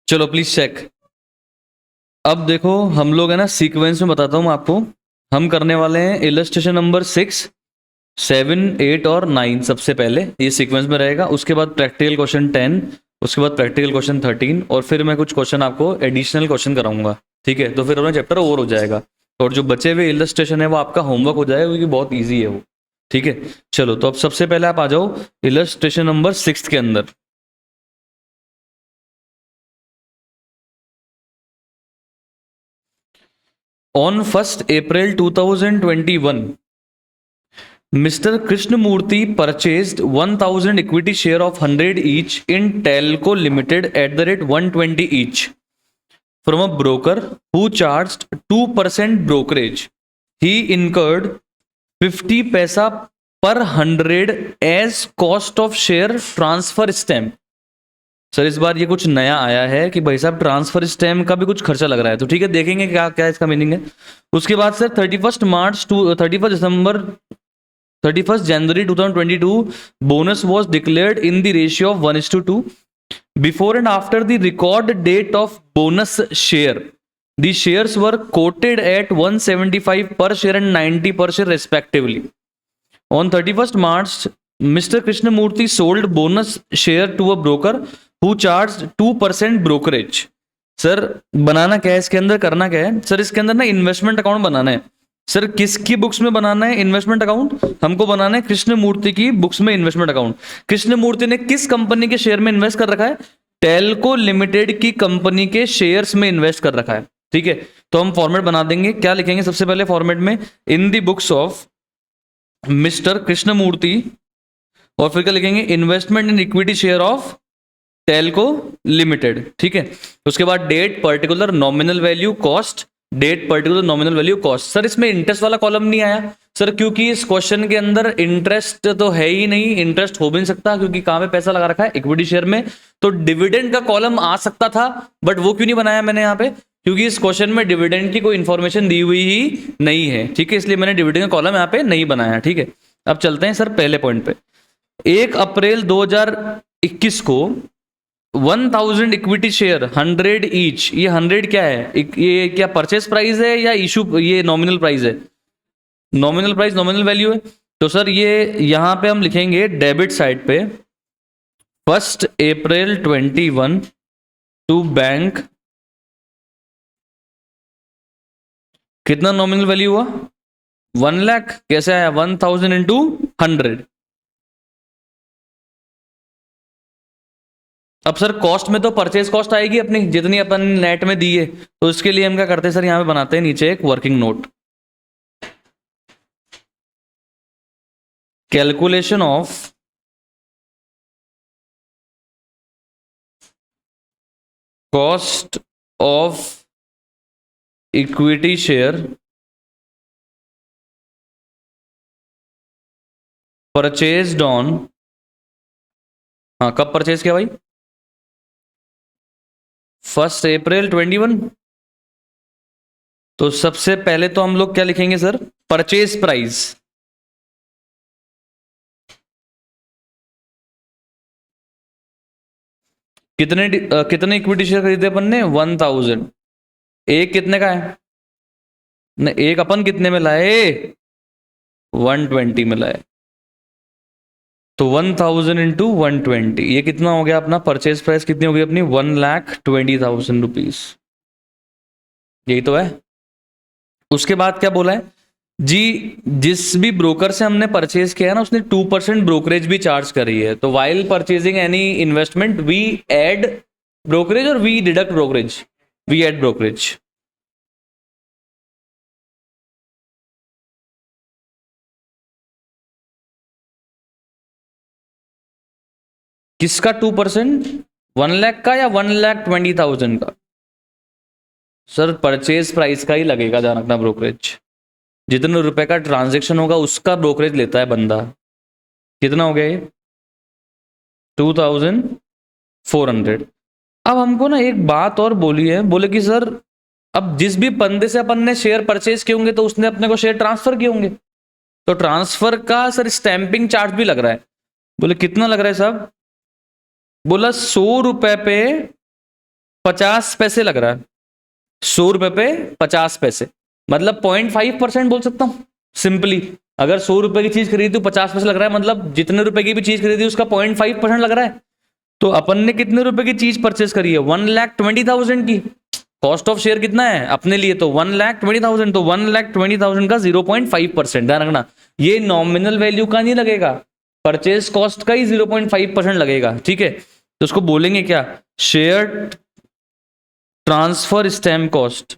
चलो please check. अब देखो हम लोग है ना सीक्वेंस में बताता हूँ मैं आपको। हम करने वाले हैं इलस्ट्रेशन नंबर 6, 7, 8 और 9 सबसे पहले ये सीक्वेंस में रहेगा। उसके बाद प्रैक्टिकल क्वेश्चन 10, उसके बाद प्रैक्टिकल क्वेश्चन 13 और फिर मैं कुछ क्वेश्चन आपको एडिशनल क्वेश्चन कराऊंगा। ठीक है, तो फिर अपना चैप्टर ओवर हो जाएगा और जो बचे हुए इलस्ट्रेशन है वो आपका होमवर्क हो जाएगा क्योंकि बहुत ईजी है वो। ठीक है, चलो तो अब सबसे पहले आप आ जाओ इलस्ट्रेशन नंबर 6 के अंदर। On 1st April 2021, Mr. Krishnamurthy purchased 1000 equity share of 100 each in Telco Limited at the rate 120 each from a broker who charged 2% brokerage. He incurred 50 paisa per 100 as cost of share transfer stamp. Sir इस बार ये कुछ नया आया है कि भाई साहब transfer stamp का भी कुछ खर्चा लग रहा है, तो ठीक है देखेंगे क्या क्या इसका मीनिंग है। उसके बाद sir 31 January 2022 bonus was declared in the ratio of 1:2 before and after the record date of bonus share. The shares were quoted at 175 per share and 90 per share respectively. On 31st March, Mr. Krishnamurthy sold bonus share to a broker who charged 2% brokerage. Sir बनाना क्या है इसके अंदर, करना क्या है sir इसके अंदर ना इन्वेस्टमेंट अकाउंट बनाना है। सर किसकी बुक्स में बनाना है इन्वेस्टमेंट अकाउंट? हमको बनाना है कृष्णमूर्ति की बुक्स में इन्वेस्टमेंट अकाउंट। कृष्णमूर्ति ने किस कंपनी के शेयर में इन्वेस्ट कर रखा है? टेल्को लिमिटेड की कंपनी के शेयर्स में इन्वेस्ट कर रखा है। ठीक है, तो हम फॉर्मेट बना देंगे। क्या लिखेंगे सबसे पहले फॉर्मेट में? In the books of mister Krishnamurthy, और फिर क्या लिखेंगे? Investment in equity share of Telco limited. ठीक है, उसके बाद date particular nominal value cost, date particular nominal value cost. Sir इसमें इंटरेस्ट वाला कॉलम नहीं आया सर, क्योंकि इस क्वेश्चन के अंदर इंटरेस्ट तो है ही नहीं, इंटरेस्ट हो भी नहीं सकता क्योंकि कहां पे पैसा लगा रखा है? इक्विटी शेयर में। तो डिविडेंड का कॉलम आ सकता था बट वो क्यों नहीं बनाया मैंने यहाँ पे? क्योंकि इस क्वेश्चन में डिविडेंड की कोई इंफॉर्मेशन दी हुई ही नहीं है। ठीक है, इसलिए मैंने डिविडेंड का कॉलम यहाँ पे नहीं बनाया। ठीक है, अब चलते हैं सर पहले पॉइंट पे। 1 अप्रैल 2021 को 1000 इक्विटी शेयर 100 ईच, ये 100 क्या है? ये क्या परचेस प्राइस है या इशू, ये नॉमिनल प्राइस है? नॉमिनल प्राइस, नॉमिनल वैल्यू है। तो सर ये यहां पे हम लिखेंगे डेबिट साइड पे 1 अप्रैल 21 टू बैंक, कितना नॉमिनल वैल्यू हुआ? 1 लाख। कैसे आया? 1000 इंटू 100। अब सर कॉस्ट में तो परचेज कॉस्ट आएगी अपनी जितनी अपन नेट में दी है, तो इसके लिए हम क्या करते हैं सर, यहां पे बनाते हैं नीचे एक working note. Calculation of cost of equity share purchased on, हाँ कब परचेज किया भाई? 1 अप्रैल 21। तो सबसे पहले तो हम लोग क्या लिखेंगे सर? Purchase price. कितने इक्विटी शेयर खरीदे अपन ने? 1000। एक कितने का है? नहीं, एक अपन कितने में लाए? 120 में लाए। तो 1000 इंटू 120, ये कितना हो गया अपना? परचेज प्राइस कितनी होगी अपनी? 1,20,000 रुपीज। यही तो है। उसके बाद क्या बोला है जी? जिस भी ब्रोकर से हमने परचेज किया है ना, उसने 2% ब्रोकरेज भी चार्ज करी है। तो while purchasing any investment we add brokerage और we deduct brokerage? We add brokerage. किसका 2%? 1 लाख का या 1,20,000 का? सर परचेज प्राइस का ही लगेगा, ध्यान रखना। ब्रोकरेज जितने रुपए का ट्रांजेक्शन होगा उसका ब्रोकरेज लेता है बंदा। कितना हो गया ये? 2,400। अब हमको ना एक बात और बोली है, बोले कि सर अब जिस भी बंदे से अपन ने शेयर परचेज किए होंगे तो उसने अपने को शेयर ट्रांसफर किए होंगे, तो ट्रांसफर का सर स्टैंपिंग चार्ज भी लग रहा है। बोले कितना लग रहा है साहब? बोला 100 रुपए पे 50 पैसे लग रहा है, 100 रुपए पे 50 पैसे, मतलब 0.5% बोल सकता हूँ सिंपली। अगर 100 रुपए की चीज खरीदी तो 50 पैसे लग रहा है, मतलब जितने रुपए की भी चीज खरीदी उसका 0.5% लग रहा है। तो अपन ने कितने रुपए की चीज परचेस करी है? 1,20,000 की। कॉस्ट ऑफ शेयर कितना है अपने लिए? तो 1,20,000, तो 1,20,000 का 0.5%। ध्यान रखना, ये नॉमिनल वैल्यू का नहीं लगेगा, परचेस कॉस्ट का ही 0.5% लगेगा, ठीक है। तो उसको बोलेंगे क्या? Share transfer stamp cost.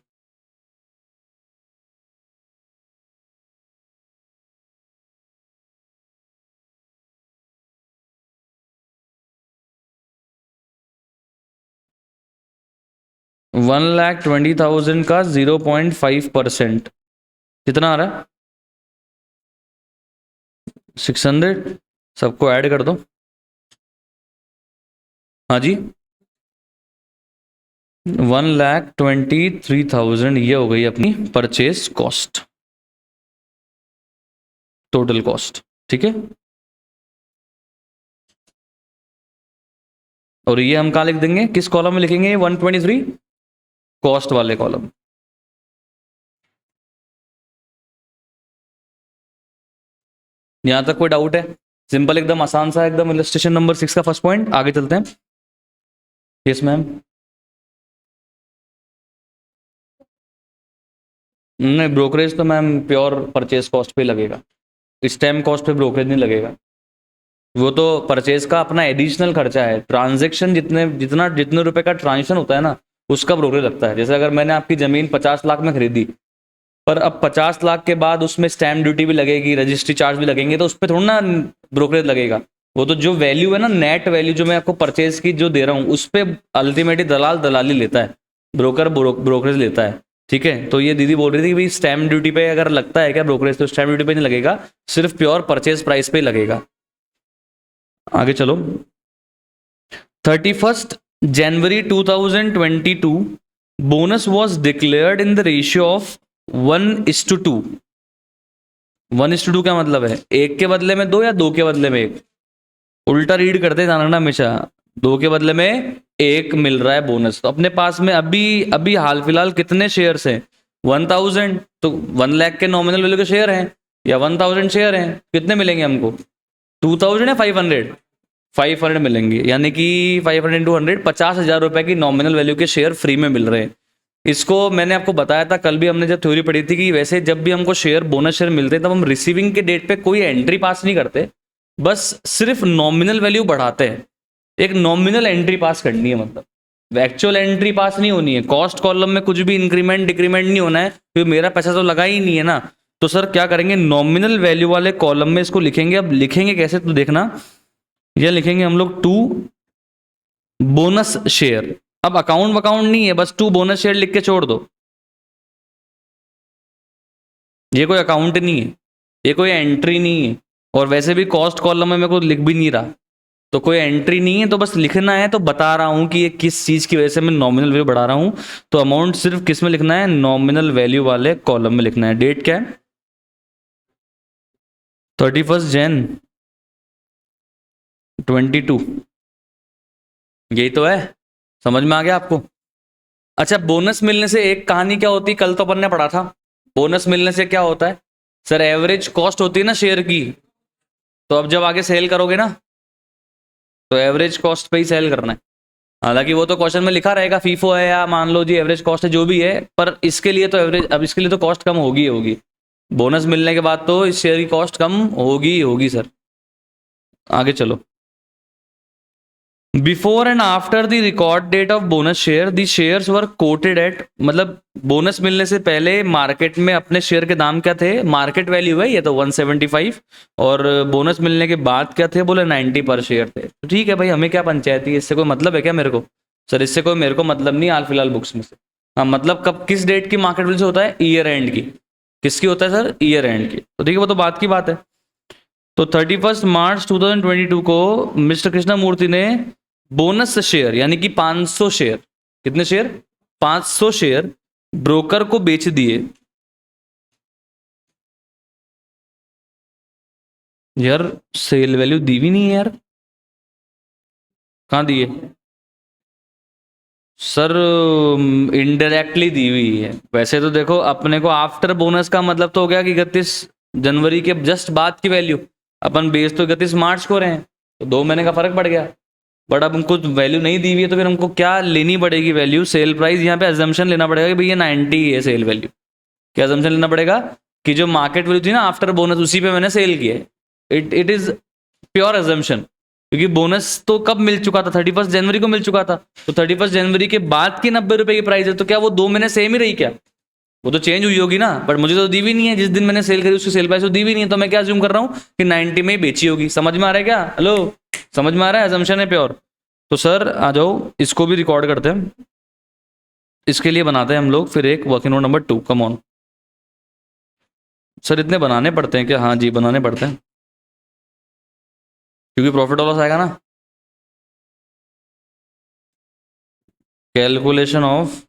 $1,20,000 का 0.5% कितना आ रहा है? 600। सबको ऐड कर दो। हाँ जी, 1,23,000 ये हो गई अपनी परचेस कॉस्ट, टोटल कॉस्ट, ठीक है। और ये हम कहाँ लिख देंगे, किस कॉलम में लिखेंगे? 123 कॉस्ट वाले कॉलम। यहां तक कोई डाउट है? सिंपल, एकदम आसान सा, एकदम इलस्ट्रेशन नंबर 6 का फर्स्ट पॉइंट। आगे चलते हैं। Yes ma'am. नहीं, ब्रोकरेज तो मैम प्योर परचेज कॉस्ट पे लगेगा, स्टैम्प कॉस्ट पे ब्रोकरेज नहीं लगेगा। वो तो परचेज का अपना एडिशनल खर्चा है, ट्रांजेक्शन जितने जितना जितने रुपए का ट्रांजेक्शन होता है ना, उसका ब्रोकरेज लगता है। जैसे अगर मैंने आपकी जमीन 50 लाख में खरीदी, पर अब 50 लाख के बाद उसमें स्टैम्प ड्यूटी भी लगेगी, रजिस्ट्री चार्ज भी लगेंगे, तो उस पर थोड़ा ना ब्रोकरेज लगेगा। वो तो जो वैल्यू है ना, नेट वैल्यू जो मैं आपको परचेज की जो दे रहा हूँ, उस पर अल्टीमेटली दलाल दलाली लेता है, ब्रोकर ब्रोकरेज लेता है, ठीक है। तो ये दीदी बोल रही थी कि भाई स्टैम्प ड्यूटी पे अगर लगता है क्या ब्रोकरेज, तो स्टैम्प ड्यूटी पे नहीं लगेगा, सिर्फ प्योर परचेज प्राइस पे लगेगा। आगे चलो। 31st January 2022 bonus was declared in the ratio of 1:2। 1:2 क्या मतलब है? एक के बदले में दो या दो के बदले में एक? उल्टा रीड करते जाना हमेशा। दो के बदले में एक मिल रहा है बोनस। तो अपने पास में अभी अभी हाल फिलहाल कितने शेयर्स हैं? 1,000। तो 1 लाख के नॉमिनल वैल्यू के शेयर हैं, या 1,000 शेयर हैं, कितने मिलेंगे हमको? 2,000 या 500? 500 मिलेंगे, यानी कि 500 टू 100, 50,000 रुपए की नॉमिनल वैल्यू के शेयर फ्री में मिल रहे हैं। इसको मैंने आपको बताया था कल भी, हमने जब थ्योरी पढ़ी थी, कि वैसे जब भी हमको शेयर बोनस शेयर मिलते हैं तब हम रिसीविंग के डेट पे कोई एंट्री पास नहीं करते, बस सिर्फ नॉमिनल वैल्यू बढ़ाते हैं। एक नॉमिनल एंट्री पास करनी है, मतलब एक्चुअल एंट्री पास नहीं होनी है। कॉस्ट कॉलम में कुछ भी इंक्रीमेंट डिक्रीमेंट नहीं होना है, क्योंकि मेरा पैसा तो लगा ही नहीं है ना। तो सर क्या करेंगे, नॉमिनल वैल्यू वाले कॉलम में इसको लिखेंगे। अब लिखेंगे कैसे तो देखना, यह लिखेंगे हम लोग 2 बोनस शेयर। अब अकाउंट वकाउंट नहीं है, बस 2 बोनस शेयर लिख के छोड़ दो। ये कोई अकाउंट नहीं है, ये कोई एंट्री नहीं है, और वैसे भी कॉस्ट कॉलम में मेरे को लिख भी नहीं रहा, तो कोई एंट्री नहीं है। तो बस लिखना है, तो बता रहा हूं कि ये किस चीज की वजह से मैं नॉमिनल वैल्यू बढ़ा रहा हूं। तो अमाउंट सिर्फ किस में लिखना है? नॉमिनल वैल्यू वाले कॉलम में लिखना है। डेट क्या है? 31st Jan 2022। यही तो है, समझ में आ गया आपको? अच्छा, बोनस मिलने से एक कहानी क्या होती, कल तो अपन ने पढ़ा था। बोनस मिलने से क्या होता है सर? एवरेज कॉस्ट होती है ना शेयर की। तो अब जब आगे सेल करोगे ना, तो एवरेज कॉस्ट पे ही सेल करना है। हालांकि वो तो क्वेश्चन में लिखा रहेगा फीफो है, या मान लो जी एवरेज कॉस्ट है, जो भी है, पर इसके लिए तो एवरेज, अब इसके लिए तो कॉस्ट कम होगी ही होगी। बोनस मिलने के बाद तो इस शेयर की कॉस्ट कम होगी ही होगी सर। आगे चलो। Before and after the record date of bonus share the shares were quoted at, मतलब बोनस मिलने से पहले मार्केट में अपने शेयर के दाम क्या थे? मार्केट वैल्यू है ये तो 175, और बोनस मिलने के बाद क्या थे? बोले 90 पर शेयर थे। तो ठीक है भाई, हमें क्या पंचायती है, इससे कोई मतलब है क्या मेरे को? सर इससे कोई मेरे को मतलब नहीं हाल फिलहाल बुक्स में से। हाँ, मतलब कब, किस डेट की मार्केट वैल्यू से होता है? ईयर एंड की। किसकी होता है सर? ईयर एंड की। तो ठीक है, वो तो बात की बात है। तो 31 मार्च 2022 को मिस्टर कृष्णा मूर्ति ने बोनस शेयर यानी कि 500 शेयर, कितने शेयर? 500 शेयर ब्रोकर को बेच दिए। यार सेल वैल्यू दी भी नहीं है यार, कहां दिए? सर इनडायरेक्टली दी हुई है। वैसे तो देखो अपने को आफ्टर बोनस का मतलब तो हो गया कि 31 जनवरी के जस्ट बाद की वैल्यू, अपन बेस तो 31 मार्च को रहे हैं, तो 2 महीने का फर्क पड़ गया। बट अब हमको वैल्यू नहीं दी हुई है तो फिर हमको क्या लेनी पड़ेगी वैल्यू, सेल प्राइस। यहाँ पे अजम्पशन लेना पड़ेगा कि भैया 90 है सेल वैल्यू। क्या अजम्पशन लेना पड़ेगा कि जो मार्केट वैल्यू थी ना आफ्टर बोनस उसी पे मैंने सेल किया है। इट इज प्योर अजम्पशन, क्योंकि बोनस तो कब मिल चुका था, 31 जनवरी को मिल चुका था। तो 31 जनवरी के बाद की 90 रुपए की प्राइस है, तो क्या वो 2 महीने सेम ही रही क्या? वो तो चेंज हुई होगी ना, बट मुझे तो दी भी नहीं है। जिस दिन मैंने सेल करी उसकी सेल प्राइस तो दी भी नहीं है, तो मैं क्या अज्यूम कर रहा हूँ कि 90 में ही बेची होगी। समझ में आ रहा है क्या? हेलो, समझ में आ रहा है? अजम्पशन है प्योर। तो सर आ जाओ, इसको भी रिकॉर्ड करते हैं। इसके लिए बनाते हैं हम लोग फिर एक working note number 2। Come on sir, इतने बनाने पड़ते हैं क्या? हाँ जी, बनाने पड़ते हैं, क्योंकि प्रॉफिट और लॉस आएगा ना। कैलकुलेशन ऑफ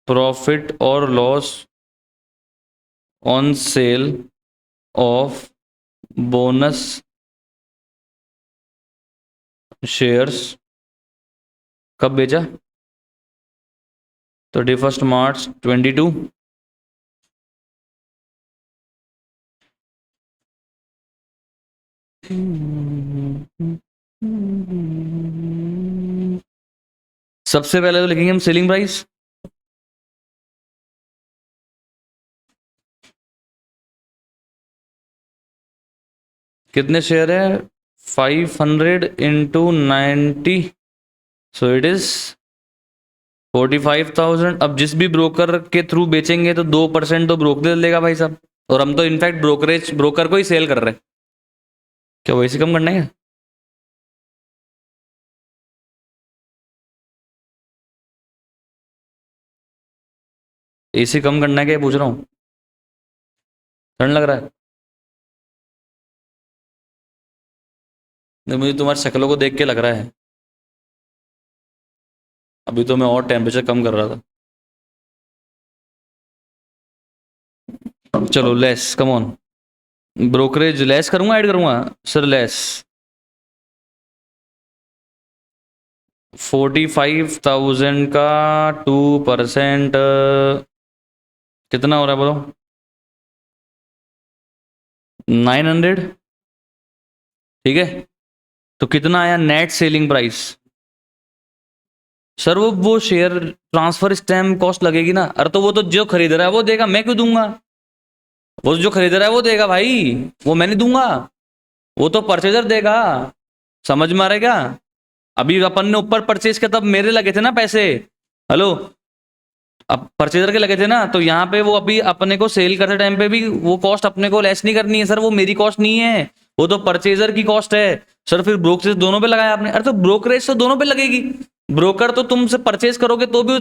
प्रॉफिट और loss on sale of bonus shares. कब बेचा? 31 मार्च 22। सबसे पहले तो लिखेंगे हम सेलिंग प्राइस। कितने शेयर है? 500 इंटू 90, सो इट इज 45,000। अब जिस भी ब्रोकर के थ्रू बेचेंगे तो 2% तो ब्रोकर लेगा भाई साहब, और हम तो इनफैक्ट ब्रोकरेज ब्रोकर को ही सेल कर रहे हैं। क्या वैसे कम करना है? एसी कम करना है क्या, पूछ रहा हूँ? ठंड लग रहा है? नहीं, मुझे तुम्हारी शक्लों को देख के लग रहा है। अभी तो मैं और टेम्परेचर कम कर रहा था। चलो less, come on. Brokerage less करूंगा, ऐड करूंगा? सर लेस 45,000 का 2% कितना हो रहा है बताओ? 900। ठीक है, तो कितना आया नेट सेलिंग प्राइस? सर वो शेयर ट्रांसफर स्टैम्प कॉस्ट लगेगी ना। अरे तो वो तो जो खरीद रहा है वो देगा, मैं क्यों दूंगा? वो जो खरीद रहा है वो देगा भाई, वो मैं नहीं दूंगा, वो तो परचेजर देगा। समझ में आ रहा है क्या? अभी अपन ने ऊपर परचेज किया तब मेरे लगे थे ना पैसे। हेलो, अब परचेजर के लगे थे ना, तो यहाँ पे वो अभी अपने को सेल करते टाइम पे भी वो कॉस्ट अपने को लेस नहीं करनी है सर, वो मेरी कॉस्ट नहीं है, वो तो परचेजर की कॉस्ट है। सर फिर ब्रोकरेज दोनों पे लगाया आपने। अरे तो ब्रोकरेज तो दोनों पे लगेगी। ब्रोकर तो तुमसे परचेज करोगे तो भी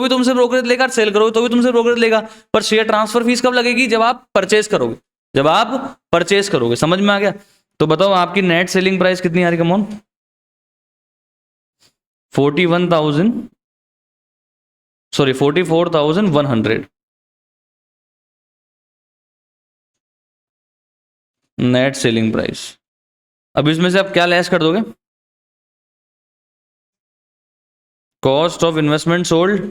तुमसे ब्रोकरेज लेगा, सेल करोगे तो भी तुमसे ब्रोकरेज लेगा। पर शेयर ट्रांसफर फीस कब लगेगी? जब आप परचेज करोगे, जब आप परचेज करोगे। समझ में आ गया? तो बताओ आपकी नेट सेलिंग प्राइस कितनी आ रही? Come on, 41,000, sorry 44,100 net selling price. अब इसमें से आप क्या लेस कर दोगे? Cost of investment sold.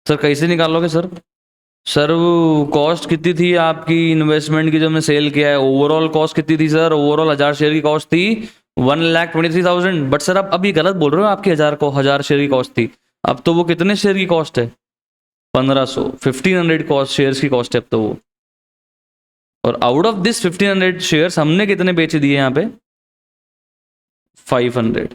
Sir कैसे निकालोगे सर? सर वो कॉस्ट कितनी थी आपकी इन्वेस्टमेंट की जो हमने सेल किया है? ओवरऑल कॉस्ट कितनी थी सर? ओवरऑल 1000 शेयर की कॉस्ट थी 1,23,000। बट सर आप अभी गलत बोल रहे हो, आपकी 1000 शेयर की कॉस्ट थी। अब तो वो कितने शेयर की कॉस्ट है? 1500, 1500 कॉस्ट शेयर्स की कॉस्ट है अब तो वो। और आउट ऑफ दिस 1500 शेयर्स हमने कितने बेच दिए यहाँ पे? 500।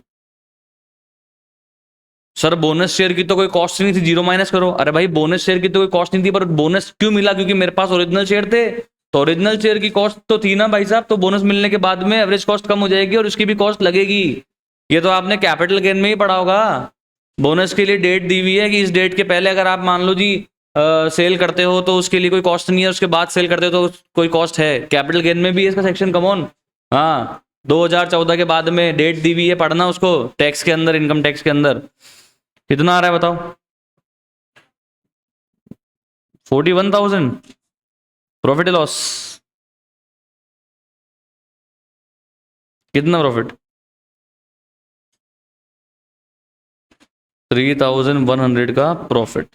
सर बोनस शेयर की तो कोई कॉस्ट नहीं थी, जीरो माइनस करो। अरे भाई बोनस शेयर की तो कोई कॉस्ट नहीं थी, पर बोनस क्यों मिला? क्योंकि मेरे पास ओरिजिनल शेयर थे, तो ओरिजिनल शेयर की कॉस्ट तो थी ना भाई साहब। तो बोनस मिलने के बाद में एवरेज कॉस्ट कम हो जाएगी और उसकी भी कॉस्ट लगेगी। ये तो आपने कैपिटल गेन में ही पढ़ा होगा। बोनस के लिए डेट दी हुई है कि इस डेट के पहले अगर आप मान लो जी सेल करते हो तो उसके लिए कोई कॉस्ट नहीं है, उसके बाद सेल करते हो तो कोई कॉस्ट है। कैपिटल गेन में भी है इसका सेक्शन। कमॉन, हाँ 2014 के बाद में डेट दी हुई है, पढ़ना उसको टैक्स के अंदर, इनकम टैक्स के अंदर। कितना आ रहा है बताओ? 41,000 प्रॉफिट लॉस, कितना प्रॉफिट? 3,100 का प्रॉफिट।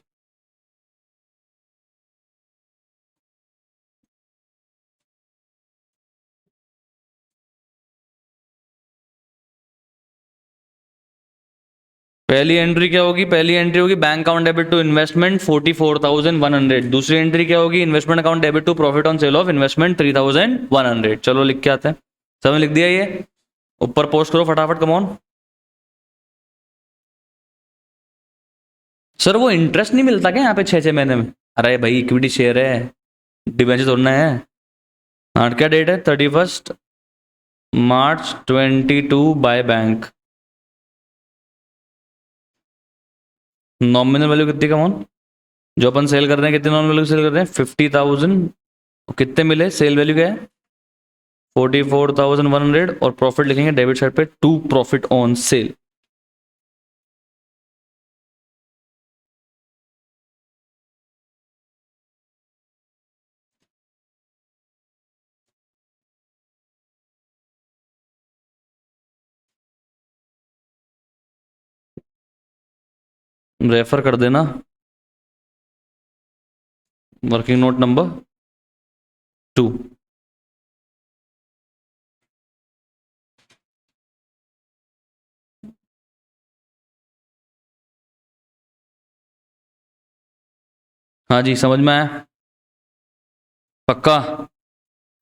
पहली एंट्री क्या होगी? पहली एंट्री होगी bank account debit to investment 44,100। दूसरी एंट्री क्या होगी? Investment account debit to profit on sale of investment 3,100। चलो लिख के आते हैं। सब लिख दिया? ये ऊपर पोस्ट करो फटाफट, कम ऑन। सर वो इंटरेस्ट नहीं मिलता क्या यहाँ पे 6-6 महीने में? अरे भाई इक्विटी शेयर है, डिबेंचर तोड़ना है। हाँ क्या डेट है? 31 March 22 by bank. Nominal value कितनी? Come on. जो अपन सेल कर रहे हैं कितने नॉमिनल वैल्यू सेल कर रहे हैं? 50,000। कितने मिले? सेल वैल्यू क्या है? 44,100। और प्रॉफिट लिखेंगे डेबिट साइड पे to profit on sale. Refer कर देना वर्किंग नोट नंबर 2। हाँ जी समझ में आया? पक्का?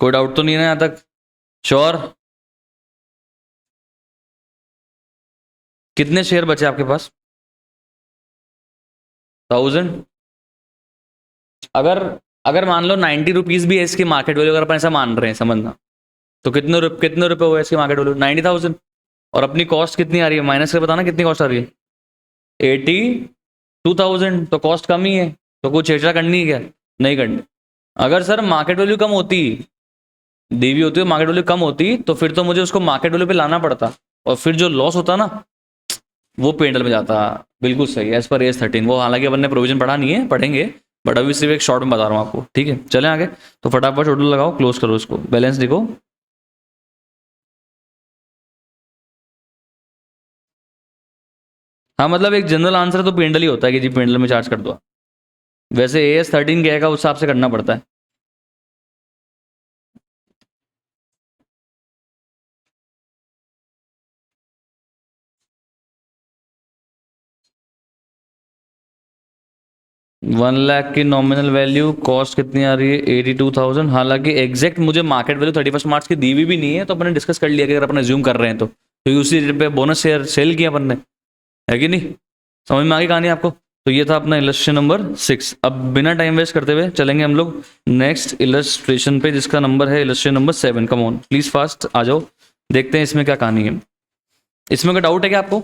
कोई डाउट तो नहीं है ना यहाँ तक? श्योर? कितने शेयर बचे आपके पास? 1,000। अगर अगर मान लो 90 रुपीज भी है इसकी मार्केट वैल्यू, अगर अपन ऐसा मान रहे हैं, समझना, तो कितने रुपए हुए इसकी मार्केट वैल्यू? 90,000। और अपनी कॉस्ट कितनी आ रही है? माइनस से बताना कितनी कॉस्ट आ रही है? 82,000। तो कॉस्ट कम ही है, तो कुछ छेड़छाड़ करनी है क्या? नहीं करनी। अगर सर मार्केट वैल्यू कम होती, डीवी होती है, मार्केट वैल्यू कम होती, तो फिर तो मुझे उसको मार्केट वैल्यू पे लाना पड़ता, और फिर जो लॉस होता ना वो पेंडल में जाता। बिल्कुल सही, एज पर एज 13। वो हालांकि अपन ने प्रोविजन पढ़ा नहीं है, पढ़ेंगे, बट अभी सिर्फ एक शॉर्ट में बता रहा हूँ आपको। ठीक है चलें आगे। तो फटाफट टोटल लगाओ, क्लोज करो इसको, बैलेंस लिखो। हाँ मतलब एक जनरल आंसर तो पेंडल ही होता है कि जी पेंडल में चार्ज कर दो। वैसे AS13 क्या है उस हिसाब से करना पड़ता है। 1 लाख की नॉमिनल वैल्यू, कॉस्ट कितनी आ रही है? 82,000। हालांकि एग्जैक्ट मुझे मार्केट वैल्यू 31 मार्च की दी हुई भी नहीं है, तो अपन ने डिस्कस कर लिया कि अगर अपन एज्यूम कर रहे हैं तो, क्योंकि उसी रेट पे बोनस शेयर सेल किया अपन ने, है कि नहीं? समझ में आ गई कहानी आपको? तो ये था अपना इलस्ट्रेशन नंबर 6। अब बिना टाइम वेस्ट करते हुए चलेंगे हम लोग नेक्स्ट इलस्ट्रेशन पे, जिसका नंबर है illustration number 7। Come on please fast आ जाओ, देखते हैं इसमें क्या कहानी है। इसमें कोई डाउट है क्या आपको?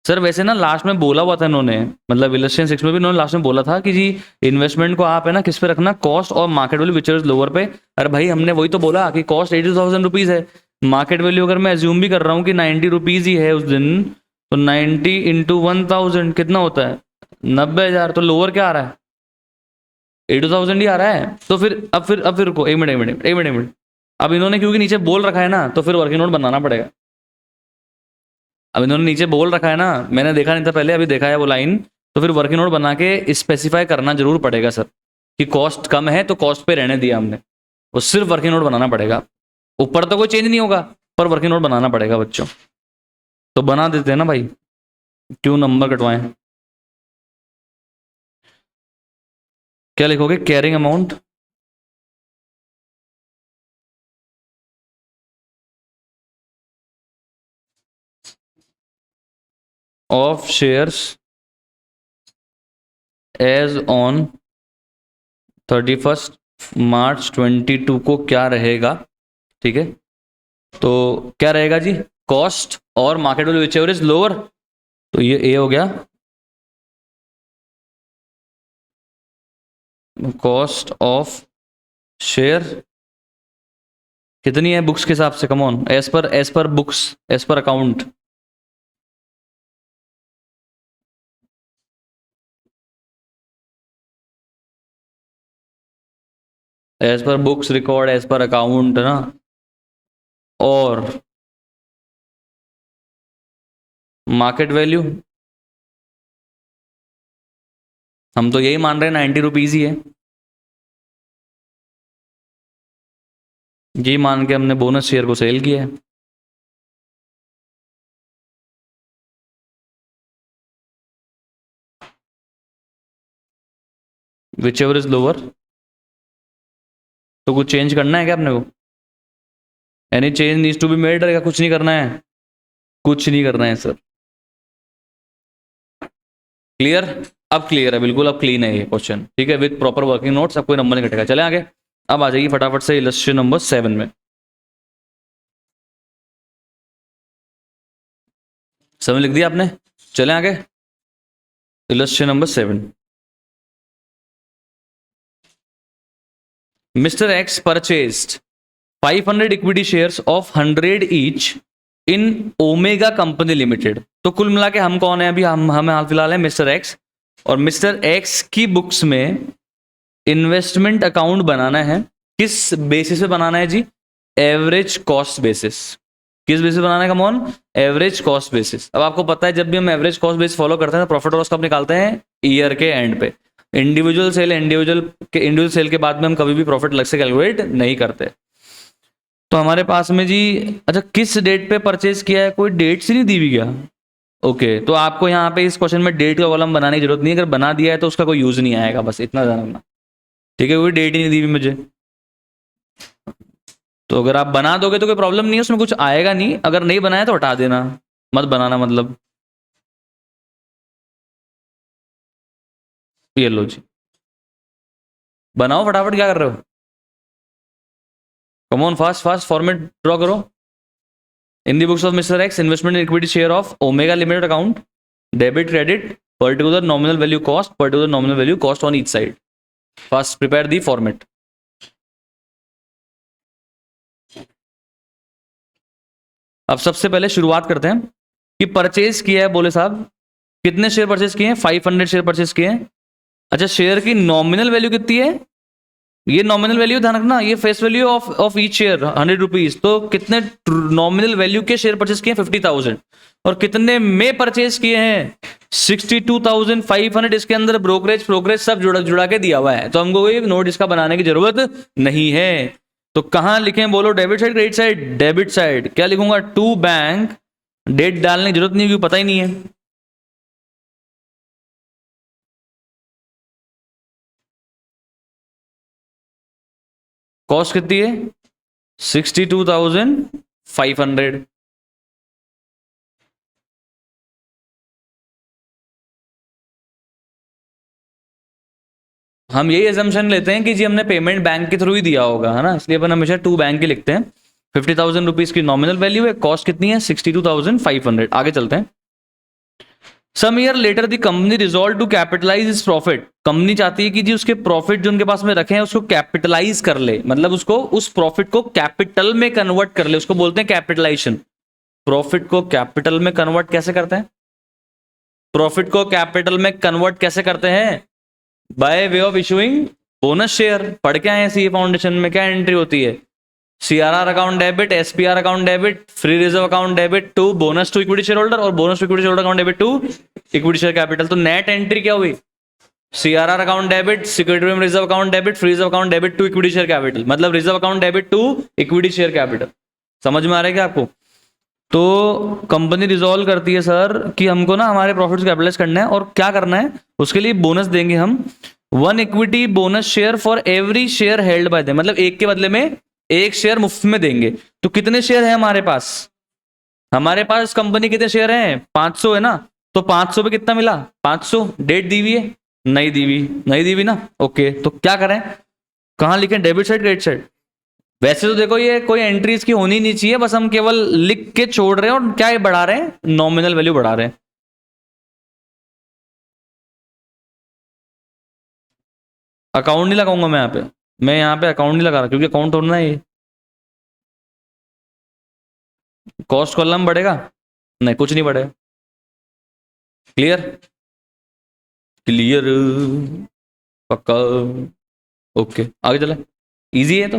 सर वैसे ना लास्ट में बोला हुआ था इन्होंने, मतलब इलस्ट्रेशन 6 में भी इन्होंने लास्ट में बोला था कि जी इन्वेस्टमेंट को आप है ना किस पे रखना, कॉस्ट और market value which is lower पे। अरे भाई हमने वही तो बोला कि कॉस्ट 82,000 रुपीज है, मार्केट वैल्यू अगर मैं एज्यूम भी कर रहा हूँ कि 90 रुपीज ही है उस दिन, तो 90 × 1,000 कितना होता है? 90,000। तो लोअर क्या आ रहा है? 82,000 ही आ रहा है। तो फिर अब फिर रुको, एक मिनट एक मिनट एक मिनट एक मिनट। अब इन्होंने क्योंकि नीचे बोल रखा है ना, तो फिर वर्किंग नोट बनाना पड़ेगा। अब इन्होंने नीचे बोल रखा है ना, मैंने देखा नहीं था पहले, अभी देखा है वो लाइन, तो फिर वर्किंग नोट बना के स्पेसिफाई करना जरूर पड़ेगा सर, कि कॉस्ट कम है तो कॉस्ट पे रहने दिया हमने, वो सिर्फ वर्किंग नोट बनाना पड़ेगा। ऊपर तो कोई चेंज नहीं होगा, पर वर्किंग नोट बनाना पड़ेगा बच्चों। तो बना देते हैं ना भाई, क्यों नंबर कटवाएं। क्या लिखोगे? Carrying amount of shares as on 31 March 22 को क्या रहेगा? ठीक है, तो क्या रहेगा जी? कॉस्ट और market value whichever is lower. तो ये ए हो गया, कॉस्ट ऑफ शेयर कितनी है बुक्स के हिसाब से? Come on, as per books, as per account. As per books record, as per account, है ना। और मार्केट वैल्यू, हम तो यही मान रहे हैं 90 रुपीज ही है, यही मान के हमने बोनस शेयर को सेल किया है। Whichever is lower. तो कुछ चेंज करना है क्या अपने को? Any change needs to be made, या कुछ नहीं करना है? कुछ नहीं करना है सर। क्लियर? अब क्लियर है बिल्कुल, अब क्लीन है ये क्वेश्चन, ठीक है, विद प्रॉपर वर्किंग नोट्स, अब कोई नंबर नहीं कटेगा। चले आगे, अब आ जाइए फटाफट से इलस्ट्रेशन नंबर 7 में। 7 लिख दिया आपने? चले आगे, illustration number 7। Mister x purchased 500 equity shares of 100 each in omega company limited. तो कुल मिला के हम कौन है अभी? हम हाल फिलहाल है मिस्टर एक्स, और मिस्टर एक्स की बुक्स में इन्वेस्टमेंट अकाउंट बनाना है। किस बेसिस पे बनाना है जी? Average cost basis. किस बेसिस बनाना है? Come on average cost basis. अब आपको पता है जब भी हम एवरेज कॉस्ट बेसिस फॉलो करते हैं तो प्रॉफिट और लॉस कब निकालते हैं? ईयर के एंड पे। इंडिविजुअल सेल के बाद में हम कभी भी प्रॉफिट लग से कैलकुलेट नहीं करते। तो हमारे पास में जी, अच्छा किस डेट पे परचेज किया है, कोई डेट से नहीं दी हुई क्या? ओके, तो आपको यहाँ पे इस क्वेश्चन में डेट का कॉलम बनाने की जरूरत नहीं है, अगर बना दिया है तो उसका कोई यूज नहीं आएगा, बस इतना जानना, ठीक है। कोई डेट ही नहीं दी हुई मुझे, तो अगर आप बना दोगे तो कोई प्रॉब्लम नहीं है, उसमें कुछ आएगा नहीं। अगर नहीं बनाया तो हटा देना, मत बनाना मतलब। ये लो जी, बनाओ फटाफट, क्या कर रहे हो? Come on, fast fast format draw करो। In the books of mister X, investment in equity share of Omega limited account, debit credit, particular nominal value cost, particular nominal value cost on each side. Fast prepare the format. अब सबसे पहले शुरुआत करते हैं कि purchase किया है, बोले साहब कितने शेयर परचेज किए हैं? 500 शेयर परचेज किए हैं। अच्छा, शेयर की नॉमिनल वैल्यू कितनी है? ये नॉमिनल वैल्यू ध्यान रखना, ये face value of each share 100 rupees. तो कितने नॉमिनल वैल्यू के शेयर परचेज किए हैं? 50,000। और कितने में परचेज किए हैं? 62,500। इसके अंदर ब्रोकरेज प्रोकरेज सब जुड़ा के दिया हुआ है, तो हमको कोई नोट इसका बनाने की जरूरत नहीं है। तो कहां लिखें बोलो? Debit side, credit side? Debit side. क्या लिखूंगा? To bank. डेट डालने की जरूरत नहीं, क्योंकि पता ही नहीं है। कॉस्ट कितनी है? 62,500। हम यही एजम्पशन लेते हैं कि जी हमने पेमेंट बैंक के थ्रू ही दिया होगा, है ना, इसलिए अपन हमेशा टू बैंक ही लिखते हैं। 50,000 रुपीज की नॉमिनल वैल्यू है, कॉस्ट कितनी है? 62,500। आगे चलते हैं। Some year later the company resolve to capitalise is profit. Company चाहती है कि जी उसके प्रॉफिट जो उनके पास में रखे हैं उसको कैपिटलाइज कर ले, मतलब उसको उस प्रॉफिट को कैपिटल में कन्वर्ट कर ले, उसको बोलते हैं कैपिटलाइजेशन। प्रॉफिट को कैपिटल में कन्वर्ट कैसे करते हैं? प्रॉफिट को कैपिटल में कन्वर्ट कैसे करते हैं? By way of issuing bonus share. पढ़ के आए सीए फाउंडेशन में, क्या एंट्री होती है? CRR account debit, SPR account debit, free reserve account debit to bonus to equity share holder, और bonus to equity share holder account debit to equity share capital. तो net entry क्या हुई? CRR account debit, security reserve account debit, free reserve account debit to equity share capital, मतलब reserve account debit to equity share capital. समझ में आ रहा है क्या आपको? तो कंपनी रिजॉल्व करती है सर कि हमको ना हमारे प्रॉफिट्स कैपिटलाइज करना है, और क्या करना है उसके लिए? बोनस देंगे हम, 1 equity bonus share for every share held by them, मतलब एक के बदले में एक शेयर मुफ्त में देंगे। तो कितने शेयर है हमारे पास? हमारे पास कंपनी कितने शेयर हैं? 500 है ना। तो 500 पे कितना मिला? 500। डेट दी हुई है? नहीं दी हुई, नहीं दी हुई ना। ओके, तो क्या करें? कहां लिखें? Debit side, credit side? वैसे तो देखो ये कोई एंट्री इसकी होनी नहीं चाहिए, बस हम केवल लिख के छोड़ रहे हैं, और क्या ये बढ़ा रहे हैं? नॉमिनल वैल्यू बढ़ा रहे हैं। अकाउंट नहीं लगाऊंगा मैं यहाँ पे, मैं यहाँ पे अकाउंट नहीं लगा रहा, क्योंकि अकाउंट थोड़ा ना है ये। कॉस्ट कॉलम बढ़ेगा? नहीं, कुछ नहीं बढ़ेगा। क्लियर? क्लियर? पक्का? ओके, आगे चले। इजी है तो।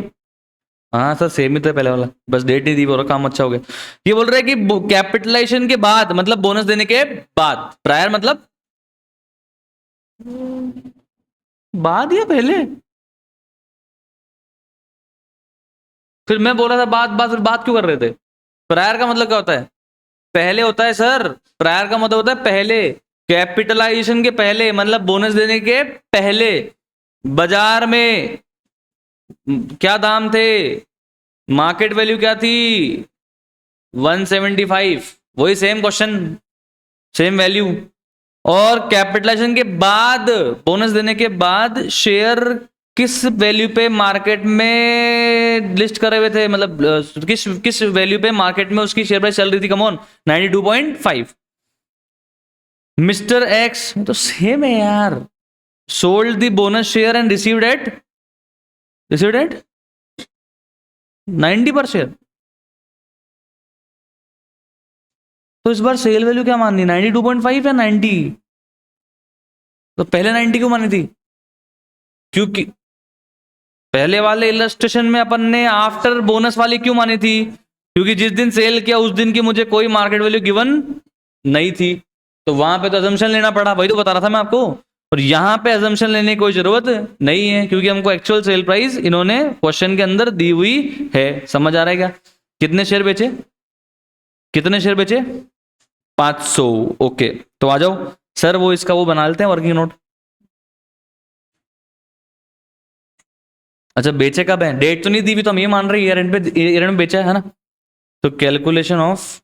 हाँ सर सेम ही तो है पहले वाला, बस डेट नहीं दी, बोल रहा काम अच्छा हो गया। ये बोल रहे हैं कि कैपिटलाइजेशन के बाद मतलब बोनस देने के बाद, प्रायर मतलब बाद या पहले। फिर मैं बोल रहा था बाद बाद, फिर बात क्यों कर रहे थे। प्रायर का मतलब क्या होता है, पहले होता है सर। प्रायर का मतलब होता है पहले, कैपिटलाइजेशन के पहले, मतलब बोनस देने के पहले। बाजार में क्या दाम थे, मार्केट वैल्यू क्या थी, 175, वही सेम क्वेश्चन, सेम वैल्यू। और कैपिटलाइजेशन के बाद, बोनस देने के बाद शेयर किस वैल्यू पे मार्केट में लिस्ट करे हुए थे, मतलब किस किस वैल्यू पे मार्केट में उसकी शेयर प्राइस चल रही थी, कमॉन 92.5। मिस्टर एक्स तो सेम है यार, sold the bonus share and received at 90 per share. तो इस बार सेल वैल्यू क्या माननी, 92.5 या 90। तो पहले 90 क्यों मानी थी, क्योंकि पहले वाले इलस्ट्रेशन में अपन ने आफ्टर बोनस वाली क्यों मानी थी, क्योंकि जिस दिन सेल किया उस दिन की मुझे कोई मार्केट वैल्यू गिवन नहीं थी, तो वहां पे तो अजम्पशन लेना पड़ा, वही तो बता रहा था मैं आपको। और यहां पे अजम्पशन लेने की कोई जरूरत नहीं है, क्योंकि हमको एक्चुअल सेल प्राइस इन्होंने क्वेश्चन के अंदर दी हुई है। समझ आ रहा है क्या। कितने शेयर बेचे, कितने शेयर बेचे, 500। ओके तो आ जाओ सर, वो इसका वो बना लेते हैं वर्किंग नोट। अच्छा बेचे कब है, डेट तो नहीं दी हुई, तो हम ये मान रहे हैं ईयर एंड पे, ईयर एंड में बेचा है ना। तो कैलकुलेशन ऑफ,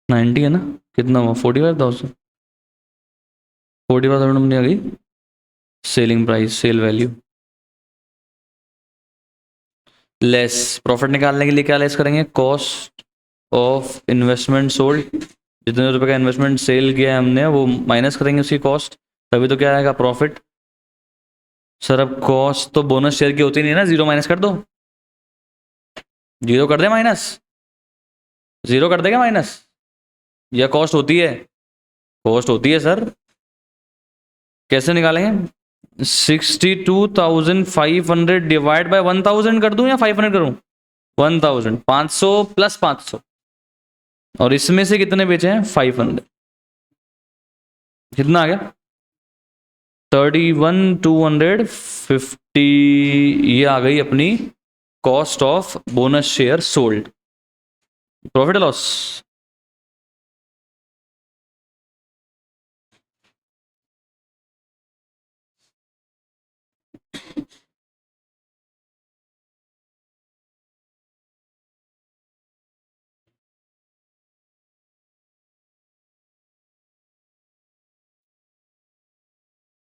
नाइनटी है ना, कितना हुआ 45,000, 45,000 अपनी आ गई selling price, sale value less profit निकालने के लिए क्या लेस करेंगे, कॉस्ट ऑफ इन्वेस्टमेंट सोल्ड, जितने रुपए का इन्वेस्टमेंट सेल किया है हमने वो माइनस करेंगे उसकी कॉस्ट, तभी तो क्या आएगा प्रॉफिट। सर अब कॉस्ट तो बोनस शेयर की होती नहीं है ना, जीरो माइनस कर दो, जीरो कर दे माइनस, जीरो कर देगा माइनस, या कॉस्ट होती है, कॉस्ट होती है सर। कैसे निकालेंगे, 62,500 डिवाइड बाय 1,000 कर दूं या 500 करूं, 1,000, 500 प्लस 500, और इसमें से कितने बेचे हैं 500, कितना आ गया 31,250, ये आ गई अपनी cost of bonus share sold. Profit loss,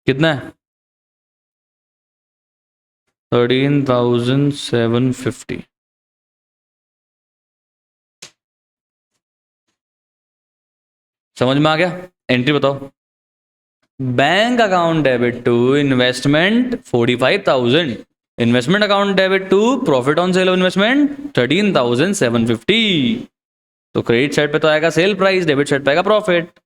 कितना है 13,750। समझ में आ गया, एंट्री बताओ। Bank account debit to investment 45,000, investment account debit to profit on sale of investment 13,750। तो क्रेडिट साइड पे तो आएगा सेल प्राइस, डेबिट साइड पे आएगा प्रॉफिट।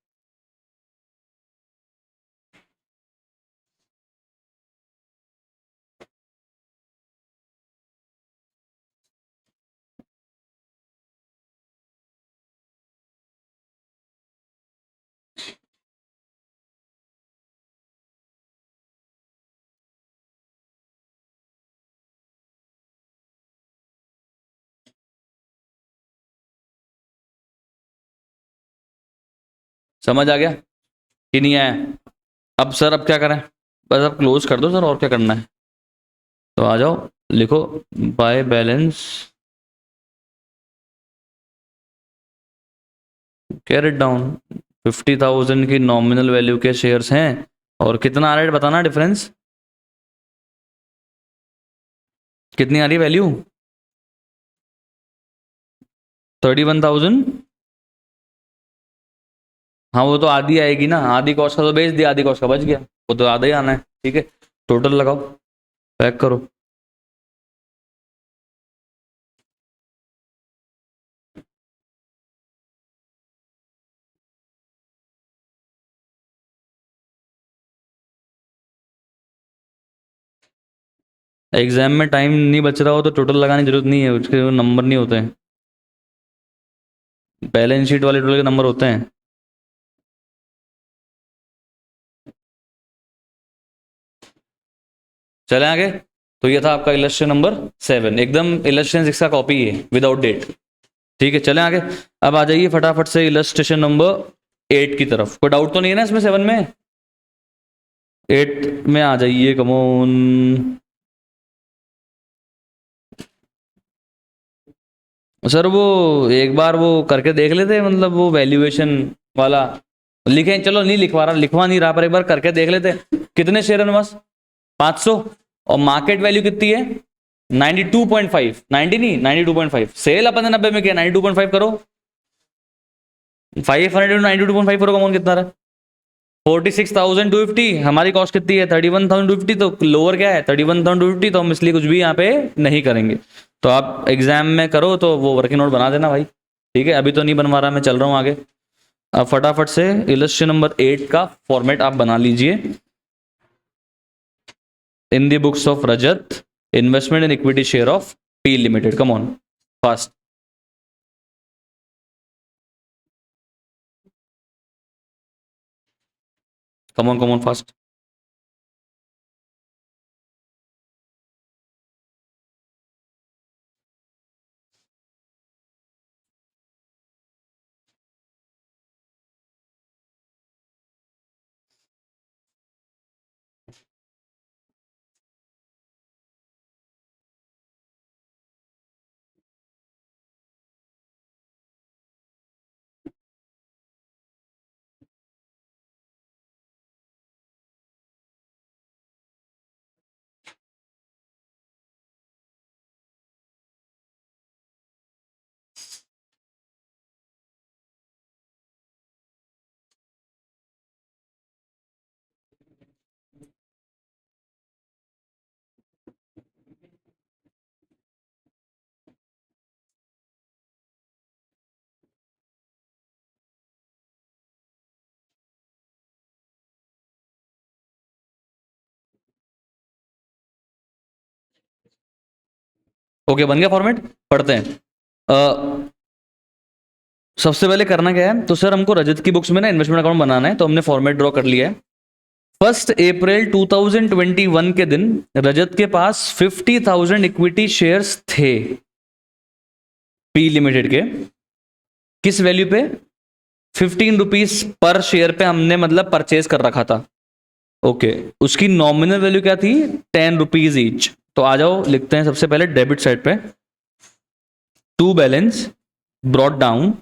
समझ आ गया कि नहीं आया। अब सर अब क्या करें, बस अब क्लोज कर दो सर, और क्या करना है। तो आ जाओ, लिखो बाय बैलेंस कैरेट डाउन। 50,000 की नॉमिनल वैल्यू के शेयर्स हैं, और कितना आ रहा है बताना डिफरेंस, कितनी आ रही है वैल्यू? 31,000। हाँ वो तो आधी आएगी ना, आधी कॉस्ट का तो बेच दिया, आधी कॉस्ट का बच गया, वो तो आधा ही आना है। ठीक है, टोटल लगाओ, पैक करो। एग्जाम में टाइम नहीं बच रहा हो तो टोटल लगाने की जरूरत नहीं है, उसके नंबर नहीं होते हैं, बैलेंस शीट वाले टोटल के नंबर होते हैं। चले आगे। तो ये था आपका इलस्ट्रेशन नंबर 7, एकदम इलस्ट्रेशन 6 का कॉपी है विदाउट डेट। ठीक है, चले आगे। अब आ जाइए फटाफट से इलस्ट्रेशन नंबर 8 की तरफ। कोई डाउट तो नहीं है ना इसमें 7 में? 8 में आ जाइए, कमोन। सर वो एक बार वो करके देख लेते, मतलब वो वैल्यूएशन वाला लिखे, चलो नहीं लिखवा रहा, लिखवा नहीं रहा, पर एक बार करके देख लेते। कितने शेयर है बस? 500, और मार्केट वैल्यू कितनी है? 92.5, 90 नहीं 92.5, सेल अपन ने 90 में किया, 92.5 करो, 500 92.5 करो, कमोन कितना रहा? 46,250। हमारी कॉस्ट कितनी है? 31,250। तो लोअर क्या है? 31,250। तो हम इसलिए कुछ भी यहाँ पे नहीं करेंगे। तो आप एग्जाम में करो तो वो वर्किंग नोट बना देना भाई। ठीक है, अभी तो नहीं बनवा रहा, मैं चल रहा हूँ आगे। अब फटाफट से इलस्ट्रेशन नंबर 8 का फॉर्मेट आप बना लीजिए। In the books of Rajat, investment in equity share of P limited. Come on, fast. Come on fast. Okay, बन गया फॉर्मेट। पढ़ते हैं। सबसे पहले करना क्या है, तो सर हमको रजत की बुक्स में ना इन्वेस्टमेंट अकाउंट बनाना है, तो हमने फॉर्मेट ड्रॉ कर लिया है। 1 अप्रैल 2021 के दिन रजत के पास 50,000 इक्विटी शेयर्स थे पी लिमिटेड के। किस वैल्यू पे? 15 रुपीज पर शेयर पे हमने मतलब परचेज कर रखा था। ओके, उसकी नॉमिनल वैल्यू क्या थी? 10 रुपीज ईच। तो आ जाओ, लिखते हैं सबसे पहले डेबिट साइड पे, to balance brought down